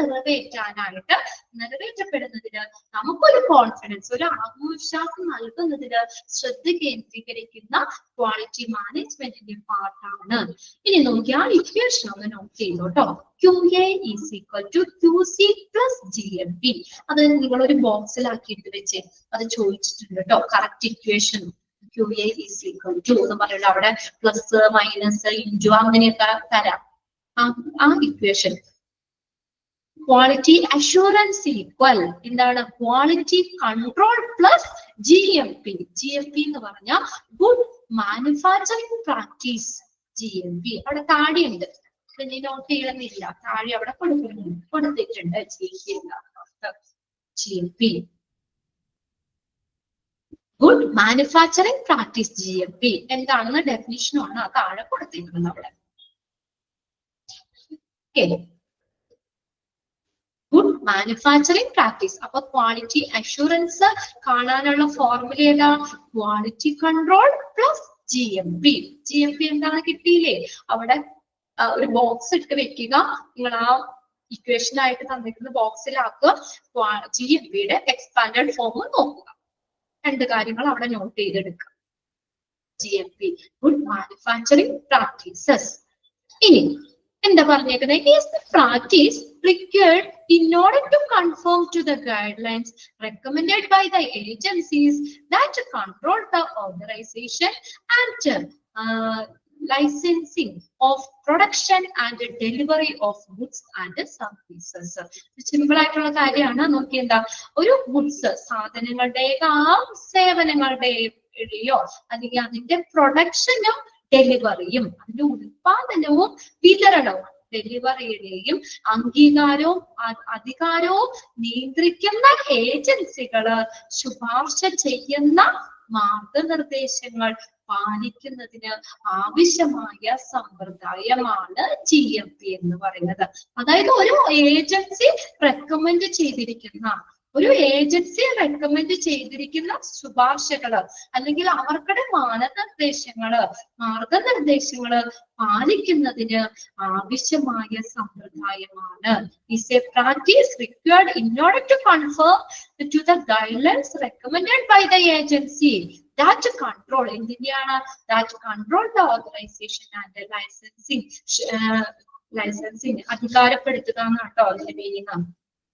നിറവേറ്റപ്പെടുന്നതിന് നമുക്കൊരു കോൺഫിഡൻസ്, ഒരു ആത്മവിശ്വാസം നൽകുന്നതിന് ശ്രദ്ധ കേന്ദ്രീകരിക്കുന്ന ക്വാളിറ്റി മാനേജ്മെന്റിന്റെ പാർട്ടാണ്. ഇനി നോക്കിയാൽ ഇക്വേഷൻ ഒന്ന് not ചെയ്തോട്ടോ. QA is equal to QC plus GMP. അത് നിങ്ങൾ ഒരു ബോക്സിലാക്കിയിട്ട് വെച്ച് അത് ചോദിച്ചിട്ടുണ്ട് കേട്ടോ. Correct equation QA is equal to എന്ന് പറയുന്നത് അവിടെ പ്ലസ് മൈനസ് ഇൻറ്റു അങ്ങനെയൊക്കെ തരാം. ആ ഇക്വേഷൻ ക്വാളിറ്റി അഷുറൻസ് ഈക്വൽ എന്താണ്? Quality control plus GMP. GMP എന്ന് പറഞ്ഞാൽ ഗുഡ് മാനുഫാക്ചറിംഗ് പ്രാക്ടീസ്. GMP അവിടെ താഴെയുണ്ട്, പിന്നെ നോട്ട് ചെയ്യണമെന്നില്ല, താഴെ അവിടെ കൊടുത്തിട്ടുണ്ട്. GMP good manufacturing practice. GMP എന്താണെന്ന് ഡെഫിനിഷനാണ് താഴെ കൊടുത്തിരിക്കുന്നത് അവിടെ. Good manufacturing practice. അപ്പൊ ക്വാളിറ്റി അഷുറൻസ് കാണാനുള്ള ഫോർമുല ഏതാ? Quality control plus GMP. GMP എന്താണ് കിട്ടിയില്ലേ? അവിടെ ഒരു ബോക്സ് ഇട്ട് വെക്കുക. നിങ്ങൾ ആ ഇക്വേഷൻ ആയിട്ട് തന്നിരിക്കുന്ന ബോക്സിലാക്കുക. GMPയുടെ എക്സ്പാൻഡഡ് ഫോം നോക്കുക. രണ്ട് കാര്യങ്ങൾ അവിടെ നോട്ട് ചെയ്തെടുക്കുക. GMP good manufacturing practices. ഇനി എന്താ പറഞ്ഞേക്കുന്നത്? Is the practice required in order to conform to the guidelines recommended by the agencies that control the authorization and licensing of production and delivery of goods and services. Simple ആയിട്ടുള്ള കാര്യമാണ്. നോക്കി എന്താ ഒരു ഗുഡ്സ്, സാധനങ്ങളുടെയോ സേവനങ്ങളുടെയോ അല്ലെങ്കിൽ അതിന്റെ പ്രൊഡക്ഷനും ഡെലിവറിയും അതിന്റെ ഉത്പാദനവും വിതരണവും ഡെലിവറിയുടെയും അംഗീകാരവും അധികാരവും നിയന്ത്രിക്കുന്ന ഏജൻസികള് ശുപാർശ ചെയ്യുന്ന മാർഗനിർദ്ദേശങ്ങൾ പാലിക്കുന്നതിന് ആവശ്യമായ സമ്പ്രദായമാണ് GMP എന്ന് പറയുന്നത്. അതായത് ഒരു ഏജൻസി റെക്കമെൻഡ് ചെയ്തിരിക്കുന്ന ശുപാർശകള് അല്ലെങ്കിൽ അവർക്കുടെ മാർഗനിർദ്ദേശങ്ങള് പാലിക്കുന്നതിന് ആവശ്യമായ സമ്പ്രദായമാണ്. Is a practice required in order to conform to the guidelines recommended by the agency that control എന്തിനാണ്? that control the authorization and the licensing അധികാരപ്പെടുത്തുക എന്നാണ് കേട്ടോ അതിന്റെ മീനിങ്.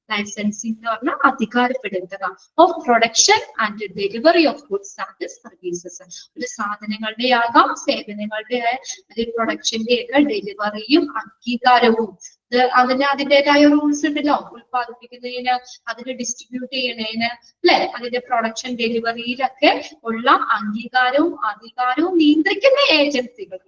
ലൈസൻസിംഗ് എന്ന് പറഞ്ഞാൽ അധികാരപ്പെടുത്തുക of production and delivery of goods and services. ഒരു സാധനങ്ങളുടെ ആകാം, സേവനങ്ങളുടെ പ്രൊഡക്ഷന്റെ ഒക്കെ ഡെലിവറിയും അംഗീകാരവും. അതിൻ്റെതായ റൂൾസ് ഉണ്ടല്ലോ. ഉത്പാദിപ്പിക്കുന്നതിന്, അതിന് ഡിസ്ട്രിബ്യൂട്ട് ചെയ്യുന്നതിന്, അല്ലെ, അതിന്റെ പ്രൊഡക്ഷൻ ഡെലിവറിയിലൊക്കെ ഉള്ള അംഗീകാരവും അധികാരവും നിയന്ത്രിക്കുന്ന ഏജൻസികൾ,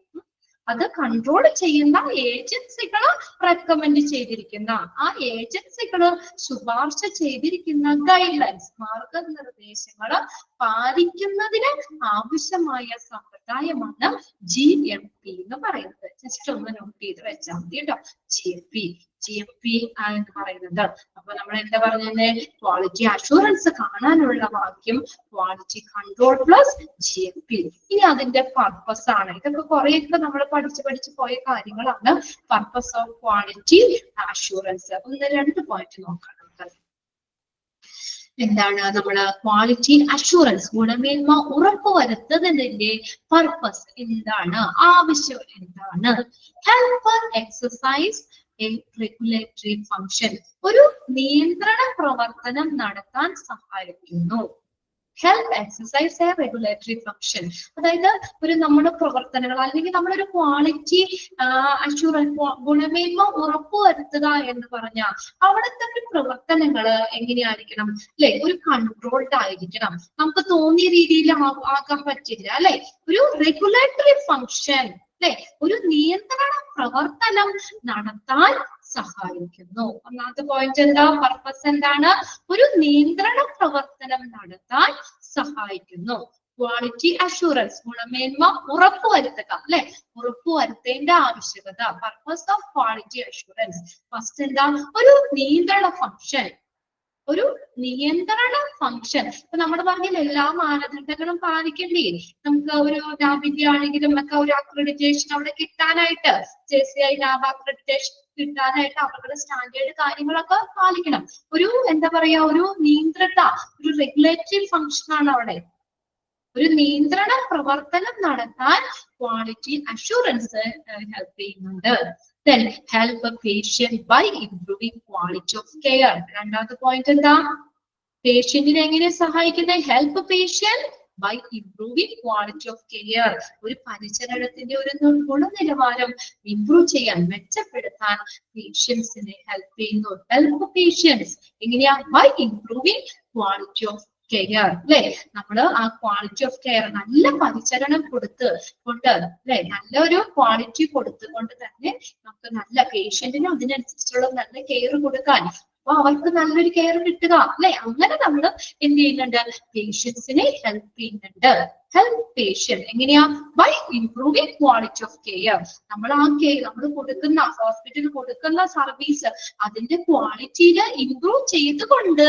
അത് കൺട്രോൾ ചെയ്യുന്ന ഏജൻസികള് റെക്കമെൻഡ് ചെയ്തിരിക്കുന്ന, ആ ഏജൻസികള് ശുപാർശ ചെയ്തിരിക്കുന്ന ഗൈഡ്ലൈൻസ് മാർഗനിർദ്ദേശങ്ങള് പാലിക്കുന്നതിന് ആവശ്യമായ സമ്പ്രദായമാണ് GMP എന്ന് പറയുന്നത്. ജസ്റ്റ് ഒന്ന് നോട്ട് ചെയ്ത് വെച്ചാൽ മതി കേട്ടോ. GMP എന്ന് പറയുന്നത്. അപ്പൊ നമ്മൾ എന്താ പറഞ്ഞത്? ക്വാളിറ്റി അഷുറൻസ് കാണാനുള്ള വാക്യം ക്വാളിറ്റി കൺട്രോൾ പ്ലസ് GMP. ഇനി അതിന്റെ പർപ്പസ് ആണ്. ഇതൊക്കെ കുറെയൊക്കെ നമ്മൾ പഠിച്ചു പോയ കാര്യങ്ങളാണ്. Purpose of quality assurance. ഒന്ന് രണ്ട് പോയിന്റ് നോക്കാം. എന്താണ് നമ്മള് ക്വാളിറ്റി അഷുറൻസ്, ഗുണമേന്മ ഉറപ്പുവരുത്തുന്നതിന്റെ പർപ്പസ് എന്താണ്, ആവശ്യം എന്താണ്? Help exercise A regulatory function, ഒരു നിയന്ത്രണ പ്രവർത്തനം നടത്താൻ സഹായിക്കുന്നു. Help exercise A regulatory function, അതായത് ഒരു നമ്മുടെ പ്രവർത്തനങ്ങൾ അല്ലെങ്കിൽ നമ്മളൊരു ക്വാളിറ്റി അഷുറൻസ്, ഗുണമേന്മ ഉറപ്പുവരുത്തുക എന്ന് പറഞ്ഞാൽ അവിടുത്തെ പ്രവർത്തനങ്ങൾ എങ്ങനെയായിരിക്കണം? അല്ലെ, ഒരു കൺട്രോൾഡ് ആയിരിക്കണം. നമുക്ക് തോന്നിയ രീതിയിൽ ആക്കാൻ പറ്റില്ല, അല്ലെ. ഒരു റെഗുലേറ്ററി ഫംഗ്ഷൻ, അല്ലെ, ഒരു നിയന്ത്രണ പ്രവർത്തനം നടത്താൻ സഹായിക്കുന്നു. ഒന്നാമത്തെ പോയിന്റ് എന്താ? പർപ്പസ് എന്താണ്? ഒരു നിയന്ത്രണ പ്രവർത്തനം നടത്താൻ സഹായിക്കുന്നു. ക്വാളിറ്റി അഷുറൻസ്, ഗുണമേന്മ ഉറപ്പുവരുത്തുക, അല്ലെ, ഉറപ്പുവരുത്തേണ്ട ആവശ്യകത. Purpose of quality assurance first എന്താ? ഒരു നിയന്ത്രണ ഫംഗ്ഷൻ, ഒരു നിയന്ത്രണ ഫംഗ്ഷൻ. ഇപ്പൊ നമ്മൾ പറഞ്ഞില്ല എല്ലാ മാനദണ്ഡങ്ങളും പാലിക്കണ്ടേ, നമുക്ക് ഒരു ലാബിന്റെ ആണെങ്കിലും ഒക്കെ ഒരു അക്രഡിറ്റേഷൻ അവിടെ കിട്ടാനായിട്ട്, JCI ലാബ് അക്രഡിറ്റേഷൻ കിട്ടാനായിട്ട് അവരുടെ സ്റ്റാൻഡേർഡ് കാര്യങ്ങളൊക്കെ പാലിക്കണം. ഒരു എന്താ പറയാ, ഒരു നിയന്ത്രിത, ഒരു റെഗുലേറ്ററി ഫംഗ്ഷൻ ആണ് അവിടെ. ഒരു നിയന്ത്രണ പ്രവർത്തനം നടത്താൻ ക്വാളിറ്റി അഷുറൻസ് ഹെൽപ്പ് ചെയ്യുന്നുണ്ട്. Then help a patient by improving quality of care. രണ്ടാമത്തെ പോയിന്റ് എന്താ? പേഷ്യന്റിനെ എങ്ങനെ സഹായിക്കുന്നത്? Help patient by improving quality of care. ഒരു പരിചരണത്തിന്റെ ഒരു ഗുണനിലവാരം ഇംപ്രൂവ് ചെയ്യാൻ, മെച്ചപ്പെടുത്താൻ പേഷ്യൻസിനെ ഹെൽപ്പ് ചെയ്യുന്നു. ഹെൽപ്പ് പേഷ്യൻസ് എങ്ങനെയാ? By improving quality of care. അല്ലെ, നമ്മള് ആ ക്വാളിറ്റി ഓഫ് കെയർ, നല്ല പരിചരണം കൊണ്ട് അല്ലെ, നല്ലൊരു ക്വാളിറ്റി കൊടുത്തുകൊണ്ട് തന്നെ നമുക്ക് നല്ല പേഷ്യന്റിന് അതിനനുസരിച്ചുള്ള നല്ല കെയർ കൊടുക്കാൻ, അപ്പൊ അവർക്ക് നല്ലൊരു കെയർ കിട്ടുക അല്ലെ. അങ്ങനെ നമ്മൾ എന്ത് ചെയ്യുന്നുണ്ട്? പേഷ്യൻസിനെ ഹെൽപ്പ് ചെയ്യുന്നുണ്ട്. ഹെൽപ്പ് പേഷ്യന്റ് എങ്ങനെയാ? By improving quality of care. നമ്മൾ ആ കെയർ, നമ്മൾ കൊടുക്കുന്ന ഹോസ്പിറ്റലിൽ കൊടുക്കുന്ന സർവീസ്, അതിന്റെ ക്വാളിറ്റിയിൽ ഇംപ്രൂവ് ചെയ്തുകൊണ്ട്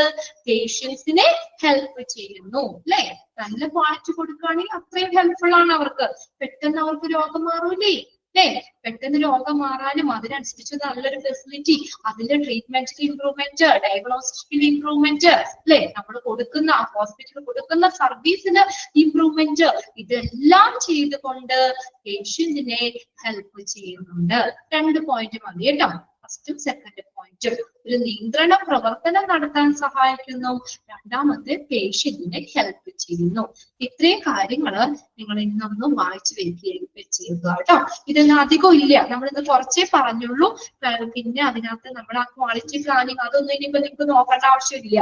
പേഷ്യൻസിനെ ഹെൽപ്പ് ചെയ്യുന്നു അല്ലെ. നല്ല ക്വാളിറ്റി കൊടുക്കുകയാണെങ്കിൽ അത്രയും ഹെൽപ്ഫുൾ ആണ് അവർക്ക്. പെട്ടെന്ന് അവർക്ക് രോഗം മാറൂലേ അല്ലെ. പെട്ടെന്ന് രോഗം മാറാനും അതിനനുസരിച്ച് നല്ലൊരു ഫെസിലിറ്റി, അതിന്റെ ട്രീറ്റ്മെന്റിൽ ഇംപ്രൂവ്മെന്റ്, ഡയഗ്നോസ്റ്റിക്കിൽ ഇംപ്രൂവ്മെന്റ് അല്ലെ, നമ്മൾ കൊടുക്കുന്ന ഹോസ്പിറ്റലിൽ കൊടുക്കുന്ന സർവീസിന് ഇംപ്രൂവ്മെന്റ്, ഇതെല്ലാം ചെയ്തുകൊണ്ട് പേഷ്യന്റിനെ ഹെൽപ്പ് ചെയ്യുന്നുണ്ട്. 2 പോയിന്റ് മതി കേട്ടോ, ഫസ്റ്റും സെക്കൻഡ് പോയിന്റും. ഒരു നിയന്ത്രണ പ്രവർത്തനം നടത്താൻ സഹായിക്കുന്നു, രണ്ടാമത്തെ പേഷ്യന്റിനെ ഹെൽപ്പ് ചെയ്യുന്നു. ഇത്രയും കാര്യങ്ങള് നിങ്ങൾ ഇന്നൊന്നും വായിച്ചു വെച്ചേക്കുക കേട്ടോ. ഇതൊന്നും അധികം ഇല്ല, നമ്മളിന്ന് കുറച്ചേ പറഞ്ഞുള്ളൂ. പിന്നെ അതിനകത്ത് നമ്മൾ ആ ക്വാളിറ്റി പ്ലാനിങ് അതൊന്നും ഇനിയിപ്പോ നിങ്ങൾക്ക് നോക്കേണ്ട ആവശ്യമില്ല.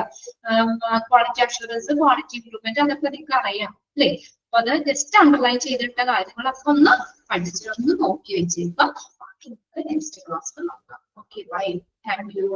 ക്വാളിറ്റി അഷുറൻസ്, ക്വാളിറ്റി ഇംപ്രൂവ്മെന്റ്, അതൊക്കെ നിങ്ങൾക്ക് അറിയാം അല്ലേ. അപ്പൊ അത് ജസ്റ്റ് അണ്ടർലൈൻ ചെയ്തിട്ട കാര്യങ്ങളൊക്കെ ഒന്ന് പഠിച്ചൊന്ന് നോക്കി വെച്ചേക്കാം. ബാക്കി നെക്സ്റ്റ് ക്ലാസ്സിൽ നോക്കാം. Okay, bye, thank U.